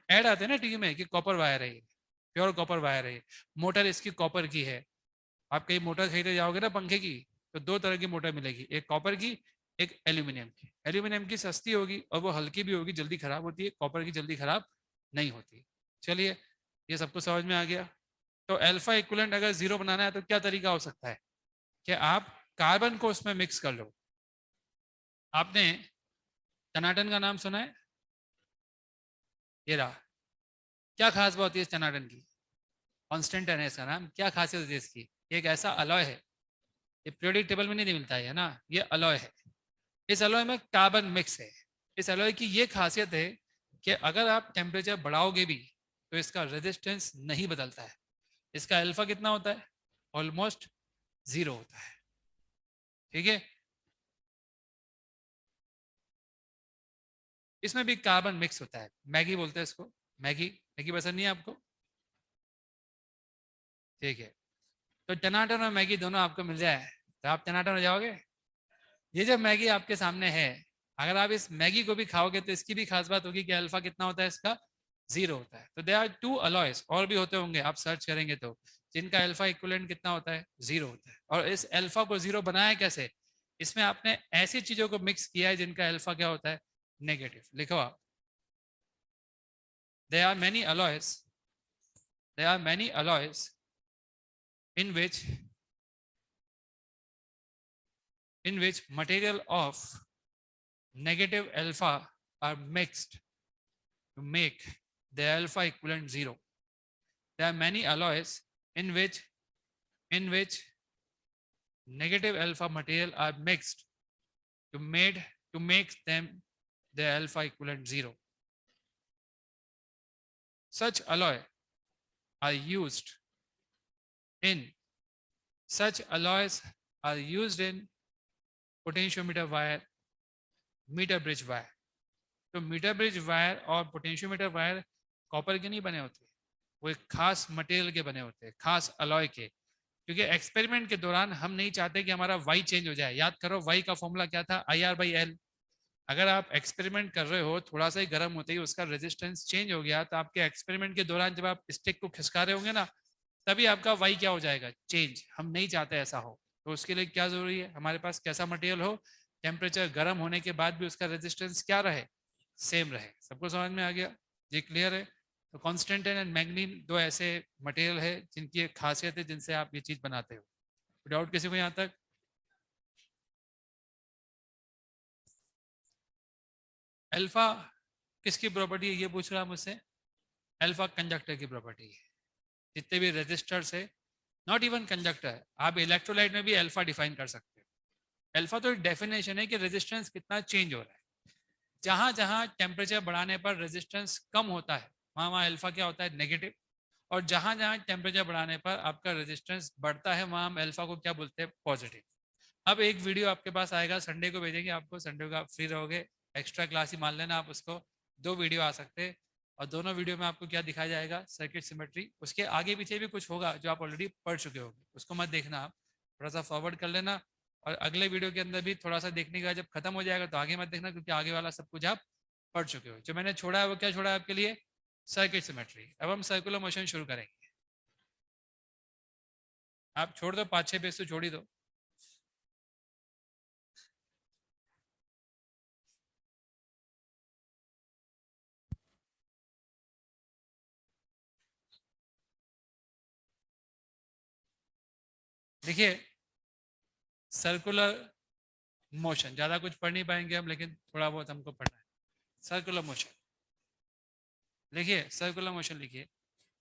[SPEAKER 1] ऐड आते हैं ना टीवी में कि कॉपर वायर है, प्योर कॉपर वायर है, मोटर इसकी कॉपर की है। आप कहीं मोटर खरीदे जाओगे ना पंखे की, तो 2 तरह की मोटर मिलेगी, एक कॉपर की, एक एल्यूमिनियम की। एल्यूमिनियम की सस्ती होगी और वो हल्की भी होगी, जल्दी खराब होती है, कॉपर की जल्दी खराब नहीं होती। चलिए ये सबको समझ में आ गया। तो अल्फा इक्विवेलेंट अगर 0 बनाना है तो क्या तरीका हो सकता है कि आप कार्बन को उसमें मिक्स कर लो। आपने टनाटन का नाम सुना है, ये रहा, क्या खास बात है इस टनाटन की, कांस्टेंट है इसका नाम, क्या खासियत है इसकी, एक ऐसा अलॉय है, ये पीरियोडिक टेबल में नहीं मिलता है ना, ये अलॉय है। इस अलॉय में कार्बन मिक्स है। इस अलॉय की ये खासियत है कि अगर आप टेम्परेचर बढ़ाओगे भी तो इसका रेजिस्टेंस नहीं बदलता है। इसका अल्फा कितना होता है, ऑलमोस्ट 0 होता है, ठीक है। इसमें भी कार्बन मिक्स होता है, मैगी बोलते हैं इसको, मैगी। मैगी पसंद नहीं है आपको, ठीक है। तो टनाटन और मैगी दोनों आपको मिल जाए तो आप टनाटन हो जाओगे। ये जब मैगी आपके सामने है, अगर आप इस मैगी को भी खाओगे तो इसकी भी खास बात होगी कि अल्फा कितना होता है इसका, 0 होता है। तो दे आर 2 अलॉयज, और भी होते होंगे आप सर्च करेंगे तो, जिनका अल्फा इक्विवेलेंट कितना होता है, 0 होता है। और इस अल्फा को 0 बनाया कैसे, इसमें आपने ऐसी चीजों को मिक्स किया है जिनका अल्फा क्या होता है, नेगेटिव। लिखो आप, there are many alloys, there are many alloys in which material of negative alpha are mixed to make the alpha equivalent 0. there are many alloys in which negative alpha material are mixed to make them the alpha equivalent 0. Such alloys are used in potentiometer wire, metre bridge wire. तो मीटर ब्रिज वायर और पोटेंशियोमीटर वायर कॉपर के नहीं बने होते, वो एक खास मटेरियल के बने होते हैं, खास अलॉय के. क्योंकि एक्सपेरिमेंट के दौरान हम नहीं चाहते कि हमारा वाई चेंज हो जाए. याद करो वाई का फॉर्मूला क्या था, IR/L. अगर आप एक्सपेरिमेंट कर रहे हो, थोड़ा सा ही गर्म होते ही उसका रेजिस्टेंस चेंज हो गया, तो आपके एक्सपेरिमेंट के दौरान जब आप स्टिक को खिसका रहे होंगे ना, तभी आपका वाई क्या हो जाएगा, चेंज. हम नहीं चाहते ऐसा हो. तो उसके लिए क्या जरूरी है, हमारे पास कैसा मटेरियल हो, टेम्परेचर गर्म होने के बाद भी उसका रेजिस्टेंस क्या रहे, सेम रहे. सबको समझ में आ गया, ये क्लियर है. तो कॉन्स्टेंटाइन एंड मैग्नीन दो ऐसे मटेरियल है जिनकी एक खासियत है जिनसे आप ये चीज बनाते हो. डाउट किसी को यहाँ तक? अल्फा किसकी प्रॉपर्टी है ये पूछ रहा है मुझसे. अल्फा कंडक्टर की प्रॉपर्टी है. जितने भी रेजिस्टर्स है, नॉट इवन कंडक्टर, आप इलेक्ट्रोलाइट में भी अल्फा डिफाइन कर सकते हो. अल्फा तो एक डेफिनेशन है कि रेजिस्टेंस कितना चेंज हो रहा है. जहां जहां टेम्परेचर बढ़ाने पर रेजिस्टेंस कम होता है, वहां वहां अल्फा क्या होता है, नेगेटिव. और जहां जहां टेम्परेचर बढ़ाने पर आपका रेजिस्टेंस बढ़ता है, वहां हम अल्फा को क्या बोलते हैं, पॉजिटिव. अब एक वीडियो आपके पास आएगा, संडे को भेजेंगे आपको, संडे को आप फ्री रहोगे, एक्स्ट्रा क्लास ही मान लेना आप उसको. 2 वीडियो आ सकते हैं और दोनों वीडियो में आपको क्या दिखाया जाएगा, सर्किट सिमेट्री. उसके आगे पीछे भी कुछ होगा जो आप ऑलरेडी पढ़ चुके होंगे, उसको मत देखना, आप थोड़ा सा फॉरवर्ड कर लेना. और अगले वीडियो के अंदर भी थोड़ा सा देखने का, जब खत्म हो जाएगा तो आगे मत देखना, क्योंकि आगे वाला सब कुछ आप पढ़ चुके हो. जो मैंने छोड़ा है वो क्या छोड़ा है आपके लिए, सर्किट सिमेट्री. अब हम सर्कुलर मोशन शुरू करेंगे. आप छोड़ दो, 5-6 पेज तो छोड़ ही दो. देखिए सर्कुलर मोशन, ज्यादा कुछ पढ़ नहीं पाएंगे हम, लेकिन थोड़ा बहुत हमको पढ़ना है. सर्कुलर मोशन लिखिए, सर्कुलर मोशन लिखिए.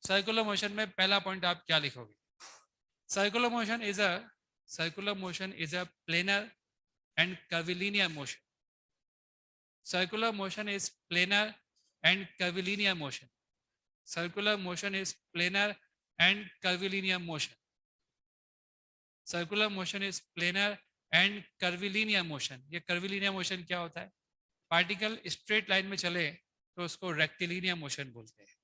[SPEAKER 1] सर्कुलर मोशन में पहला पॉइंट आप क्या लिखोगे, circular motion is a planar and curvilinear motion. Circular motion is planar and curvilinear motion. Circular motion is planar and curvilinear motion. Circular motion is planar and curvilinear motion. ये कर्विलिनियर मोशन क्या होता है, पार्टिकल स्ट्रेट लाइन में चले तो उसको रेक्टिलिनियर मोशन बोलते हैं,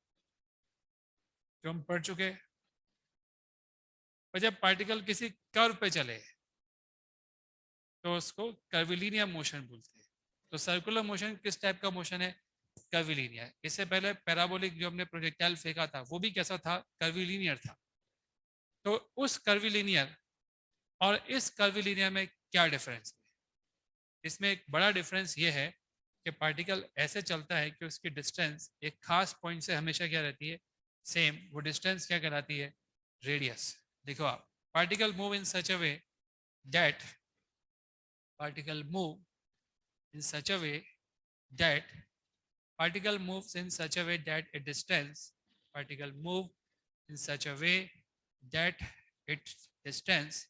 [SPEAKER 1] जो हम पढ़ चुके. और जब पार्टिकल किसी कर्व पे चले तो उसको कर्विलिनियर मोशन बोलते हैं. तो सर्कुलर मोशन किस टाइप का मोशन है, कर्विलिनियर. इससे पहले पैराबोलिक जो हमने प्रोजेक्टाइल फेंका था वो भी कैसा था, कर्विलिनियर था. तो उस कर्विलिनियर और इस कर्विलिनियर में क्या डिफरेंस है, इसमें एक बड़ा डिफरेंस ये है कि पार्टिकल ऐसे चलता है कि उसकी डिस्टेंस एक खास पॉइंट से हमेशा क्या रहती है, सेम. वो डिस्टेंस क्या कहलाती है, रेडियस. देखो आप, particle move in such a way that particle move in such a way that particle moves in such a way that a distance particle move in such a way that its distance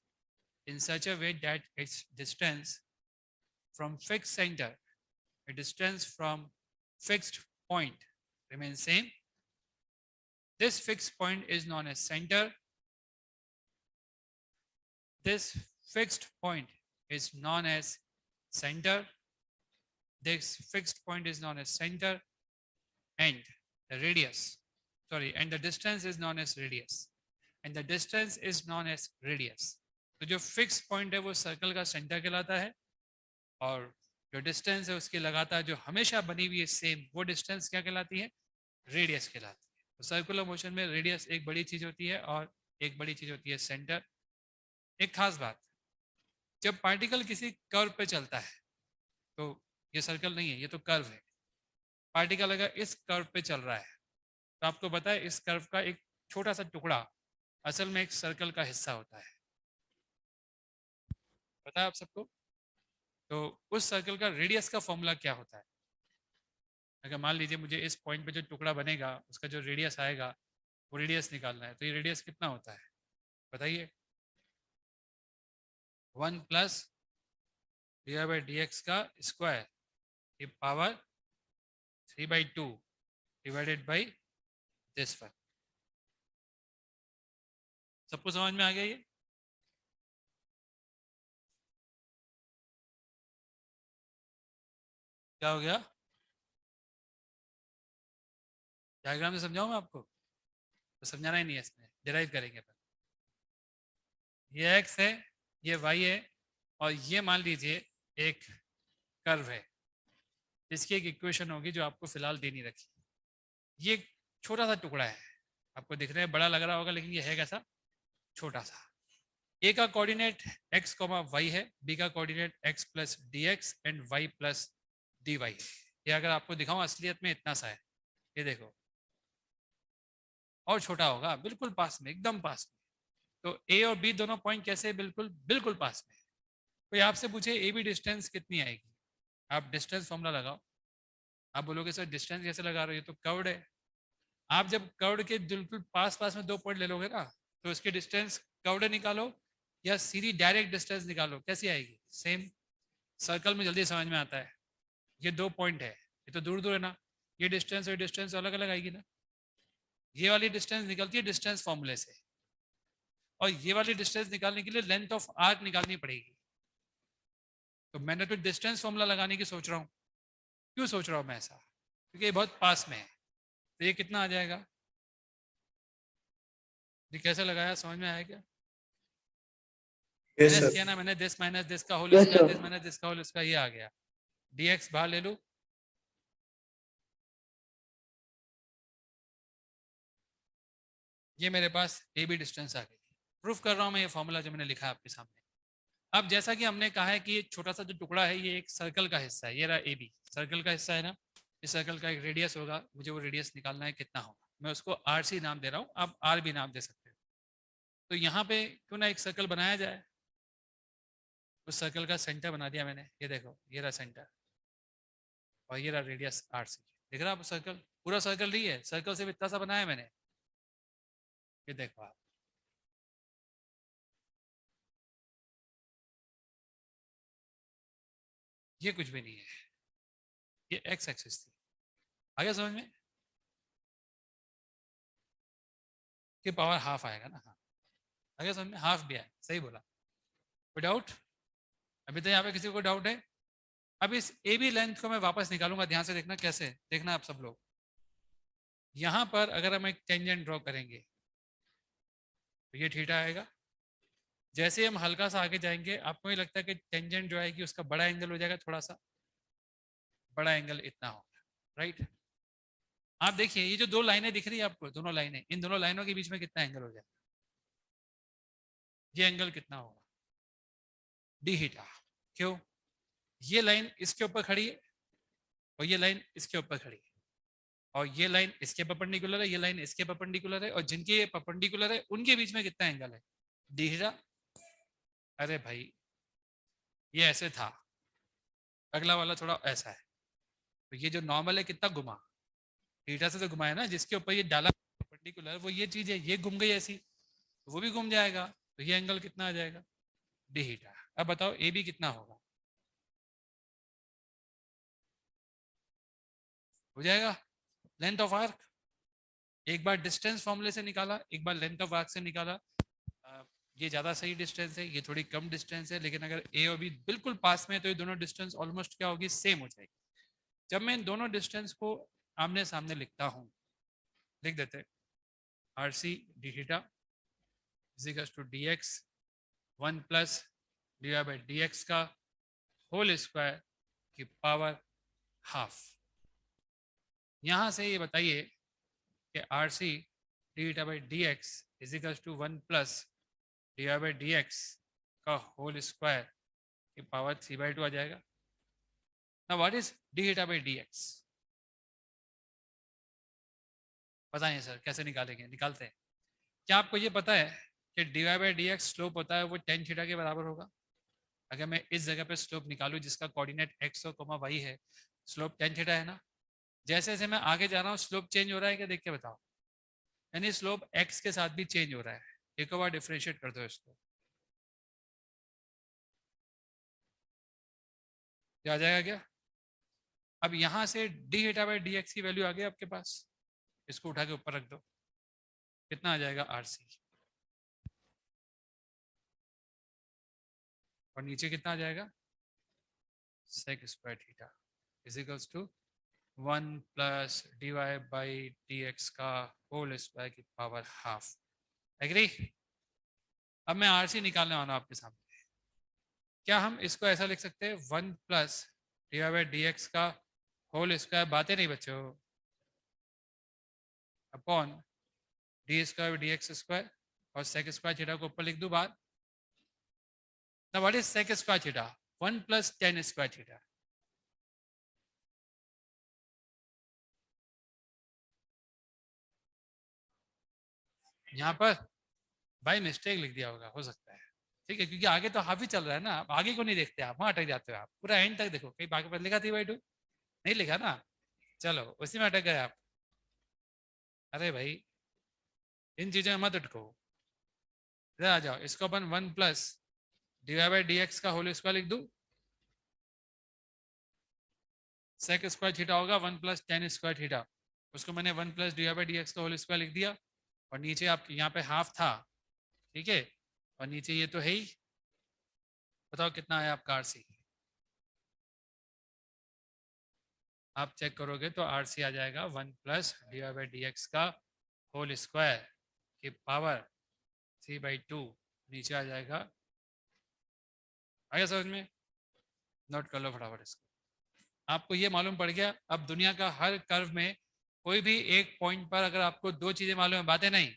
[SPEAKER 1] in such a way that its distance from fixed center, a distance from fixed point remains same. This fixed point is known as center. This fixed point is known as center. This fixed point is known as center, and the radius, and the distance is known as radius, and the distance is known as radius. तो जो fixed point है वो सर्कल का सेंटर कहलाता है, और जो डिस्टेंस है उसकी लगातार जो हमेशा बनी हुई है सेम, वो डिस्टेंस क्या कहलाती है, रेडियस कहलाती है. तो सर्कुलर मोशन में रेडियस एक बड़ी चीज होती है और एक बड़ी चीज होती है सेंटर. एक खास बात, जब पार्टिकल किसी कर्व पे चलता है, तो ये सर्कल नहीं है, ये तो कर्व है. पार्टिकल अगर इस कर्व पे चल रहा है तो आपको पता है इस कर्व का एक छोटा सा टुकड़ा असल में एक सर्कल का हिस्सा होता है, पता है आप सबको. तो उस सर्कल का रेडियस का फॉर्मूला क्या होता है, अगर मान लीजिए मुझे इस पॉइंट पे जो टुकड़ा बनेगा उसका जो रेडियस आएगा वो रेडियस निकालना है। तो ये रेडियस कितना होता है बताइए? 1 plus D by D X का स्क्वायर की power 3/2 divided by this one. सबको समझ में आ गया ये? क्या हो गया? डायग्राम से समझाऊं मैं आपको? तो समझाना ही नहीं है, इसमें डिराइव करेंगे पर। ये x है, ये y है, और ये मान लीजिए एक कर्व है जिसकी एक इक्वेशन होगी जो आपको फिलहाल दे नहीं रखी। ये एक छोटा सा टुकड़ा है, आपको दिख रहा है बड़ा लग रहा होगा, लेकिन ये है कैसा? छोटा सा। a का कोऑर्डिनेट x, y है, b का coordinate x plus D X and y plus D Y. ये अगर आपको दिखाऊं असलियत में इतना सा है, ये देखो, और छोटा होगा, बिल्कुल पास में, एकदम पास में। तो a और b दोनों पॉइंट कैसे? बिल्कुल बिल्कुल पास में। कोई आपसे पूछे ए बी डिस्टेंस कितनी आएगी, आप डिस्टेंस फॉर्मूला लगाओ। आप बोलोगे सर डिस्टेंस कैसे लगा रहे हो, ये तो कर्व्ड है। आप जब कर्व्ड के बिल्कुल पास पास में 2 पॉइंट ले लोगे ना, तो उसके डिस्टेंस कर्व्ड निकालो या सीधी डायरेक्ट डिस्टेंस निकालो, कैसी आएगी? सेम। सर्कल में जल्दी समझ में आता है। ये 2 पॉइंट है, ये तो दूर दूर है ना, ये डिस्टेंस और डिस्टेंस अलग अलग आएगी ना। ये वाली डिस्टेंस निकलती है डिस्टेंस फॉर्मूले से, और ये वाली डिस्टेंस निकालने के लिए लेंथ ऑफ आर्क निकालनी पड़ेगी। तो मैंने तो डिस्टेंस फॉर्मूला लगाने की सोच रहा हूँ। क्यों सोच रहा हूँ मैं ऐसा? क्योंकि ये बहुत पास में है। तो ये कितना आ जाएगा? ये कैसे लगाया, समझ में आया क्या?
[SPEAKER 4] Yes
[SPEAKER 1] minus
[SPEAKER 4] sir.
[SPEAKER 1] किया ना मैंने, दिस माइनस दिस का whole
[SPEAKER 2] Yes,
[SPEAKER 1] square,
[SPEAKER 2] sir.
[SPEAKER 1] This minus this का होल स्क्वायर, ये आ गया। dx बाहर ले लूं, ये मेरे पास ए बी डिस्टेंस आ गई। प्रूफ कर रहा हूं मैं ये फॉर्मूला जो मैंने लिखा है आपके सामने। अब जैसा कि हमने कहा है कि ये छोटा सा जो टुकड़ा है ये एक सर्कल का हिस्सा है, ये रहा ए बी, सर्कल का हिस्सा है ना। इस सर्कल का एक रेडियस होगा, मुझे वो रेडियस निकालना है कितना होगा। मैं उसको आर सी नाम दे रहा हूँ, आप आर भी नाम दे सकते हो। तो यहाँ पे क्यों ना एक सर्कल बनाया जाए। उस सर्कल का सेंटर बना दिया मैंने, ये देखो, ये रहा सेंटर, और ये रहा रेडियस आर सी। देख रहा आप सर्कल, पूरा सर्कल नहीं है, सर्कल से इतना सा बनाया मैंने, ये देखो आप। ये कुछ भी नहीं है, ये एक्स एक्सिस थी। आगे समझ में? कि पावर हाफ आएगा ना, हाँ आगे समझ में, हाफ भी आए, सही बोला। कोई डाउट? अभी तो यहाँ पे किसी को डाउट है? अब इस ए बी लेंथ को मैं वापस निकालूंगा, ध्यान से देखना कैसे, देखना आप सब लोग। यहाँ पर अगर हम एक टेंजेंट ड्रॉ करेंगे तो ये थीटा आएगा। जैसे हम हल्का सा आगे जाएंगे, आपको ये लगता है कि टेंजेंट जो आएगी उसका बड़ा एंगल हो जाएगा, थोड़ा सा बड़ा एंगल इतना होगा, राइट। आप देखिए ये जो 2 लाइनें दिख रही है आपको, दोनों लाइनें, इन दोनों लाइनों के बीच में कितना एंगल हो जाएगा? ये एंगल कितना होगा? D theta. क्यों? ये लाइन इसके ऊपर खड़ी है और ये लाइन इसके ऊपर खड़ी है, और ये लाइन इसके परपेंडिकुलर है, ये लाइन इसके परपेंडिकुलर है, और जिनके ये परपेंडिकुलर है उनके बीच में कितना एंगल है? D theta. अरे भाई ये ऐसे था, अगला वाला थोड़ा ऐसा है, तो ये जो नॉर्मल है कितना घुमा? थीटा से तो घुमाया ना, जिसके ऊपर ये डाला परपेंडिकुलर, वो ये चीज है, ये घूम गई ऐसी, तो वो भी घूम जाएगा, तो ये एंगल कितना आ जाएगा? D theta. अब बताओ ए बी कितना होगा? हो जाएगा लेंथ ऑफ आर्क। एक बार डिस्टेंस फॉर्मूले से निकाला, एक बार लेंथ ऑफ आर्क से निकाला। ये ज्यादा सही डिस्टेंस है, ये थोड़ी कम डिस्टेंस है, लेकिन अगर ए और बी बिल्कुल पास में है तो ये दोनों डिस्टेंस ऑलमोस्ट क्या होगी? सेम हो जाएगी। जब मैं इन दोनों डिस्टेंस को आमने सामने लिखता हूं, लिख देते हैं R C D theta is equals to D X 1 plus D Y by D X का होल स्क्वायर की पावर हाफ। यहां से ये बताइए कि R C D theta by D X is equals to 1 plus D Y by D X का होल स्क्वायर की पावर 3/2 आ जाएगा ना। What is D theta by D X? बताइए सर कैसे निकालेंगे? निकालते हैं। क्या आपको ये पता है कि D Y by D X slope होता है वो टेन थीटा के बराबर होगा? अगर मैं इस जगह पे स्लोप निकालूं जिसका कोऑर्डिनेट एक्स और कोमा वाई है, स्लोप टेन थीटा है ना। जैसे जैसे मैं आगे जा रहा हूँ स्लोप चेंज हो रहा है क्या? देख के बताओ। यानी स्लोप x के साथ भी चेंज हो रहा है। एक बार डिफरेंशिएट कर दो इसको, क्या आ जाएगा क्या? अब यहां से D theta by D x की वैल्यू आ गई आपके पास, इसको उठा के ऊपर रख दो, कितना आ जाएगा RC, और नीचे कितना आ जाएगा sec square theta is equals to 1 plus D Y by D X का होल स्क्वायर की पावर हाफ। एग्री? अब मैं RC निकालने वाला हूं आपके सामने। क्या हम इसको ऐसा लिख सकते हैं 1 plus D Y by D X का होल स्क्वायर, बातें नहीं बच्चों, upon D square D X square और सेक स्क्वायर थीटा को ऊपर लिख दूं बाहर। Now what is sec square theta? 1 plus tan square theta. यहाँ पर बाई मिस्टेक लिख दिया होगा, हो सकता है, ठीक है, क्योंकि आगे तो हाफ ही चल रहा है ना, आप आगे को नहीं देखते, आप वहां अटक जाते हो, आप पूरा एंड तक देखो, कहीं बाकी पर लिखा थी बाई 2 नहीं लिखा ना, चलो उसी में अटक गए आप। अरे भाई इन चीजों में मत अटको, इधर आ जाओ, इसको अपन 1 plus D Y by D X का होल स्क्वायर लिख दूं, सेक स्क्वायर थीटा होगा 1 प्लस tan स्क्वायर थीटा, उसको मैंने 1 plus D Y by D X का होल स्क्वायर लिख दिया, और नीचे आप यहाँ पे हाफ था, ठीक है, और नीचे ये तो है ही, बताओ कितना है आपका RC, आप चेक करोगे तो RC आ जाएगा 1 plus D Y by D X का होल स्क्वायर की पावर 3/2, नीचे आ जाएगा, आया समझ में? नोट कर लो फटाफट इसको। आपको ये मालूम पड़ गया, अब दुनिया का हर कर्व में कोई भी एक पॉइंट पर अगर आपको दो चीजें मालूम है, बातें नहीं,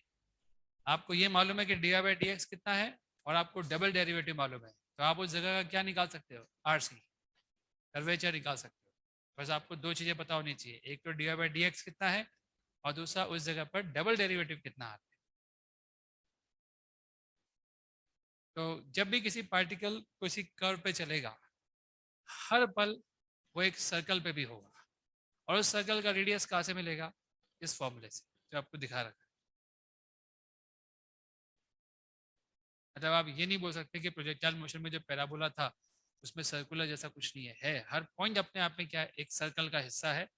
[SPEAKER 1] आपको ये मालूम है कि D Y by D X कितना है और आपको डबल डेरिवेटिव मालूम है, तो आप उस जगह का क्या निकाल सकते हो? RC, कर्वेचर निकाल सकते हो। बस आपको दो चीजें पता होनी चाहिए, एक तो D Y by D X कितना है और दूसरा उस जगह पर डबल डेरिवेटिव कितना आता है। तो जब भी किसी पार्टिकल किसी कर्व पे चलेगा, हर पल वो एक सर्कल पे भी होगा, और उस सर्कल का रेडियस कहाँ से मिलेगा? इस फॉर्मूले से जो आपको दिखा रखा है। मतलब आप ये नहीं बोल सकते कि प्रोजेक्टाइल मोशन में जो पैराबोला था उसमें सर्कुलर जैसा कुछ नहीं है, हर पॉइंट अपने आप में क्या है, एक सर्कल का हिस्सा है,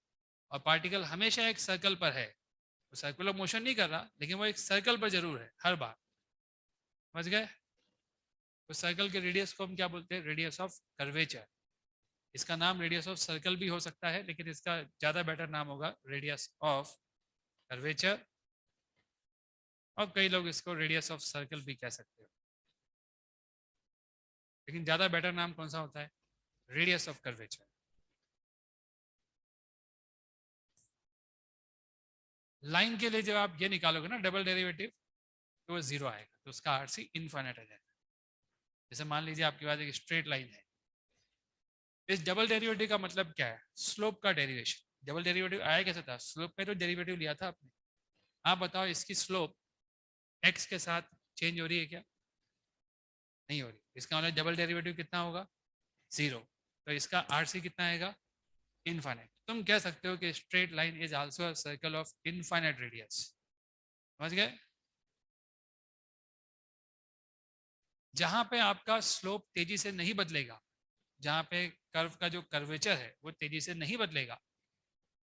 [SPEAKER 1] और पार्टिकल हमेशा एक सर्कल पर है, वो सर्कुलर मोशन नहीं कर रहा लेकिन वो एक सर्कल पर जरूर है हर बार, समझ गए? उस सर्कल के रेडियस को हम क्या बोलते हैं? Radius of curvature. इसका नाम रेडियस ऑफ सर्कल भी हो सकता है, लेकिन इसका ज्यादा बेटर नाम होगा रेडियस ऑफ कर्वेचर, और कई लोग इसको रेडियस ऑफ सर्कल भी कह सकते हो, लेकिन ज्यादा बेटर नाम कौन सा होता है? Radius of curvature. लाइन के लिए जब आप ये निकालोगे ना डबल डेरिवेटिव, तो वो 0 आएगा, तो उसका RC इनफाइनाइट आ जाएगा। जैसे मान लीजिए आपके पास एक स्ट्रेट लाइन है, इस डबल डेरिवेटिव का मतलब क्या है? स्लोप का डेरिवेशन। डबल डेरिवेटिव आया कैसे था? स्लोप में तो डेरिवेटिव लिया था आपने। आप बताओ इसकी स्लोप x के साथ चेंज हो रही है क्या? नहीं हो रही, इसका मतलब डबल डेरिवेटिव कितना होगा? 0, तो इसका RC कितना आएगा? इनफाइनाइट। तुम कह सकते हो कि straight line is also a circle of infinite radius, समझ गए? जहां पे आपका स्लोप तेजी से नहीं बदलेगा, जहां पे कर्व का जो कर्वेचर है वो तेजी से नहीं बदलेगा,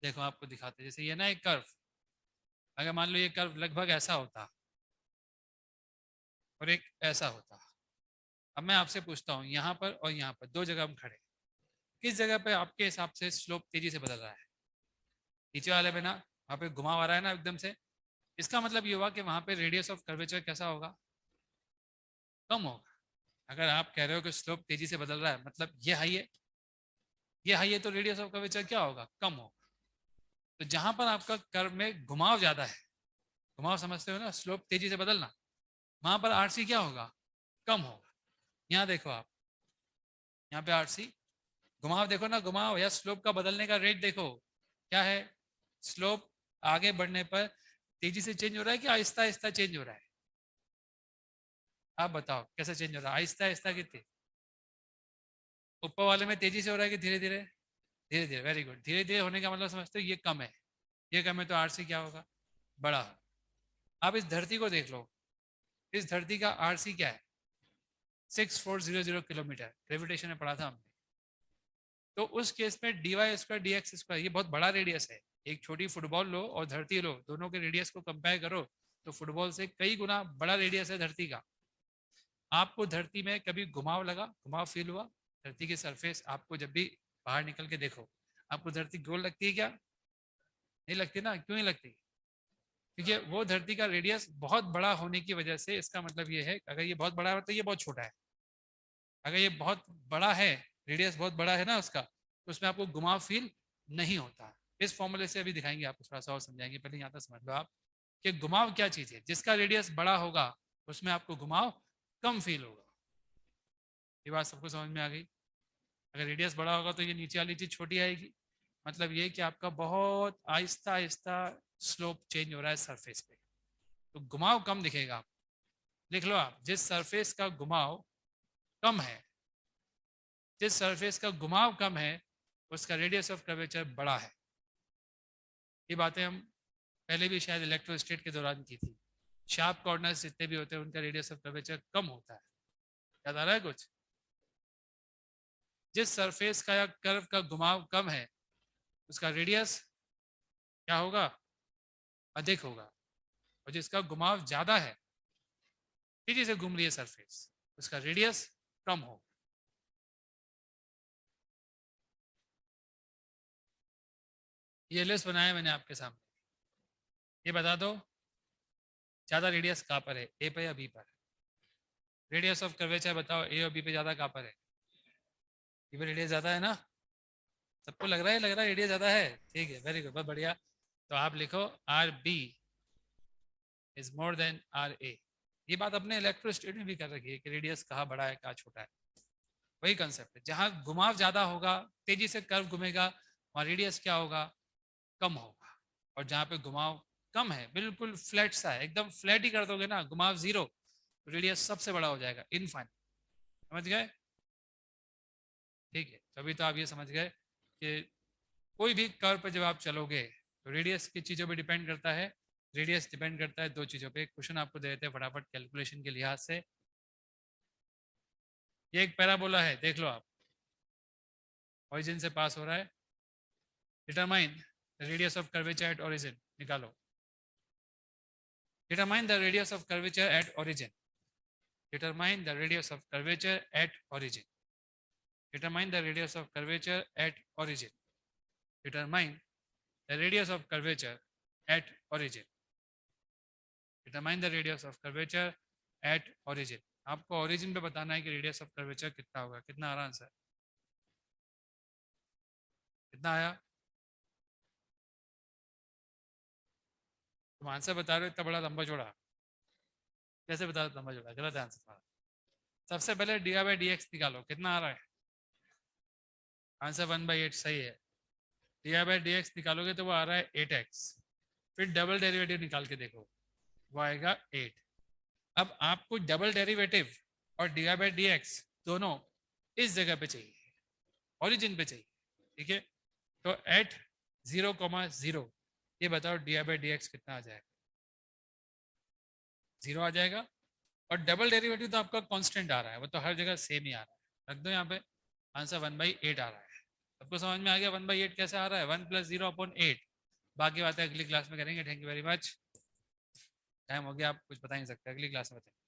[SPEAKER 1] देखो आपको दिखाते हैं, जैसे ये ना एक कर्व, अगर मान लो ये कर्व लगभग ऐसा होता और एक ऐसा होता, अब मैं आपसे पूछता हूँ यहाँ पर और यहाँ पर दो जगह हम खड़े, किस जगह पे आपके हिसाब से स्लोप तेजी से बदल रहा है? नीचे वाले में ना, वहाँ पे घुमाव आ रहा है ना एकदम से, इसका मतलब ये हुआ कि वहाँ पे रेडियस ऑफ कर्वेचर कैसा होगा? कम होगा। अगर आप कह रहे हो कि स्लोप तेजी से बदल रहा है, मतलब ये हाई है, ये हाई है, तो रेडियस ऑफ कर्वेचर क्या होगा? कम होगा। तो जहां पर आपका कर्व में घुमाव ज्यादा है, घुमाव समझते हो ना, स्लोप तेजी से बदलना, वहां पर RC क्या होगा? कम होगा। यहाँ देखो आप, यहाँ पे RC घुमाव देखो ना, घुमाव या स्लोप का बदलने का रेट देखो क्या है? स्लोप आगे बढ़ने पर तेजी से चेंज हो रहा है कि आहिस्ता आहिस्ता चेंज हो रहा है? आप बताओ कैसे चेंज हो रहा है? आहिस्ता आहिस्ता कितने? ऊपर वाले में तेजी से हो रहा है कि धीरे धीरे? धीरे धीरे, वेरी गुड। धीरे धीरे होने का मतलब समझते हो ये कम है, ये कम है, तो RC क्या होगा? बड़ा। आप इस धरती को देख लो, इस धरती का RC क्या है? 6400 किलोमीटर, ग्रेविटेशन में पढ़ा था हमने। तो उस केस में dy² dx², ये बहुत बड़ा रेडियस है। एक छोटी फुटबॉल लो और धरती लो, दोनों के रेडियस को कंपेयर करो तो फुटबॉल से कई गुना बड़ा रेडियस है धरती का। आपको धरती में कभी घुमाव लगा, घुमाव फील हुआ? धरती की सरफेस आपको जब भी बाहर निकल के देखो, आपको धरती गोल लगती है क्या? नहीं लगती ना। क्यों नहीं लगती? क्योंकि वो धरती का रेडियस बहुत बड़ा होने की वजह से, इसका मतलब ये है अगर ये बहुत बड़ा है तो ये बहुत छोटा है। अगर ये बहुत बड़ा है, रेडियस बहुत बड़ा है ना उसका, तो उसमें आपको घुमाव फील नहीं होता। इस फॉर्मूले से अभी दिखाएंगे आपको, थोड़ा सा और समझाएंगे, पहले यहाँ तक समझ लो आप कि घुमाव क्या चीज है। जिसका रेडियस बड़ा होगा उसमें आपको घुमाव कम फील होगा। ये बात सबको समझ में आ गई? अगर रेडियस बड़ा होगा तो ये नीचे वाली चीज छोटी आएगी, मतलब ये कि आपका बहुत आहिस्ता आहिस्ता स्लोप चेंज हो रहा है सरफेस पे, तो घुमाव कम दिखेगा आपको। लिख लो आप, जिस सरफेस का घुमाव कम है, जिस सरफेस का घुमाव कम है उसका रेडियस ऑफ कर्वेचर बड़ा है। ये बातें हम पहले भी शायद इलेक्ट्रोस्टैटिक के दौरान की थी। शार्प कॉर्नर्स जितने भी होते हैं उनका रेडियस ऑफ कर्वेचर कम होता है। याद आ रहा है कुछ? जिस सरफेस का या कर्व का घुमाव कम है उसका रेडियस क्या होगा? अधिक होगा। और जिसका घुमाव ज्यादा है, तेजी से घूम रही है सरफेस, उसका रेडियस कम होगा। ये लिस्ट बनाया मैंने आपके सामने। ये बता दो ज्यादा रेडियस कहाँ पर है, ए पर या बी पर? रेडियस ऑफ कर्वेचर बताओ, ए और बी पे ज्यादा कहाँ पर है? बी पे रेडियस ज्यादा है ना? सबको लग रहा है रेडियस ज्यादा है। ठीक है, वेरी गुड, बहुत बढ़िया। तो आप लिखो RB is more than RA। ये बात अपने इलेक्ट्रोस्टैटिक में भी कर रखी है कि रेडियस कहाँ बड़ा है कहाँ छोटा है। वही कंसेप्ट है, जहाँ घुमाव ज्यादा होगा, तेजी से कर्व घूमेगा, वहाँ रेडियस क्या होगा? कम होगा। और जहाँ पे घुमाव कम है, बिल्कुल फ्लैट सा है, एकदम फ्लैट ही कर दोगे ना, घुमाव 0, रेडियस सबसे बड़ा हो जाएगा, इनफाइनाइट। समझ गए? ठीक है, तभी तो आप ये समझ गए कि कोई भी कर्व पर जब आप चलोगे तो रेडियस की चीज़ों पे डिपेंड करता है। रेडियस डिपेंड करता है दो चीज़ों पे। क्वेश्चन आपको दे देते हैं फटाफट कैलकुलेशन के लिहाज से। ये एक पैराबोला है, देख लो आप, ओरिजिन से पास हो रहा है। Determine the radius of curvature at origin, निकालो। Determine the radius of curvature at origin. Determine the radius of curvature at origin. Determine the radius of curvature at origin. Determine the radius of curvature at origin. Determine the radius of curvature at origin. आपको origin पे बताना है कि radius of curvature कितना होगा। कितना आ रहा आंसर? कितना आया? तुम आंसर बता रहे हो इतना बड़ा लंबा चौड़ा, कैसे बता रहे लंबा चौड़ा? गलत है आंसर तुम्हारा। सबसे पहले dy/dx निकालो, कितना आ रहा है? आंसर 1/8 सही है। dy/dx निकालोगे तो वो आ रहा है 8x। फिर डबल डेरिवेटिव निकाल के देखो, वो आएगा 8। अब आपको डबल डेरिवेटिव और dy/dx दोनों इस जगह पे चाहिए, ओरिजिन पे चाहिए। ठीक है, तो एट 0,0 ये बताओ dy/dx कितना आ जाएगा? 0 आ जाएगा। और डबल डेरिवेटिव तो आपका कांस्टेंट आ रहा है, वो तो हर जगह सेम ही आ रहा है। रख दो यहाँ पे, आंसर 1/8 आ रहा है। सबको समझ में आ गया 1/8 कैसे आ रहा है? 1 + 0/8। बाकी बातें अगली क्लास में करेंगे। Thank you very much. Time हो गया, आप कुछ बता नहीं सकते, अगली क्लास में बताएंगे।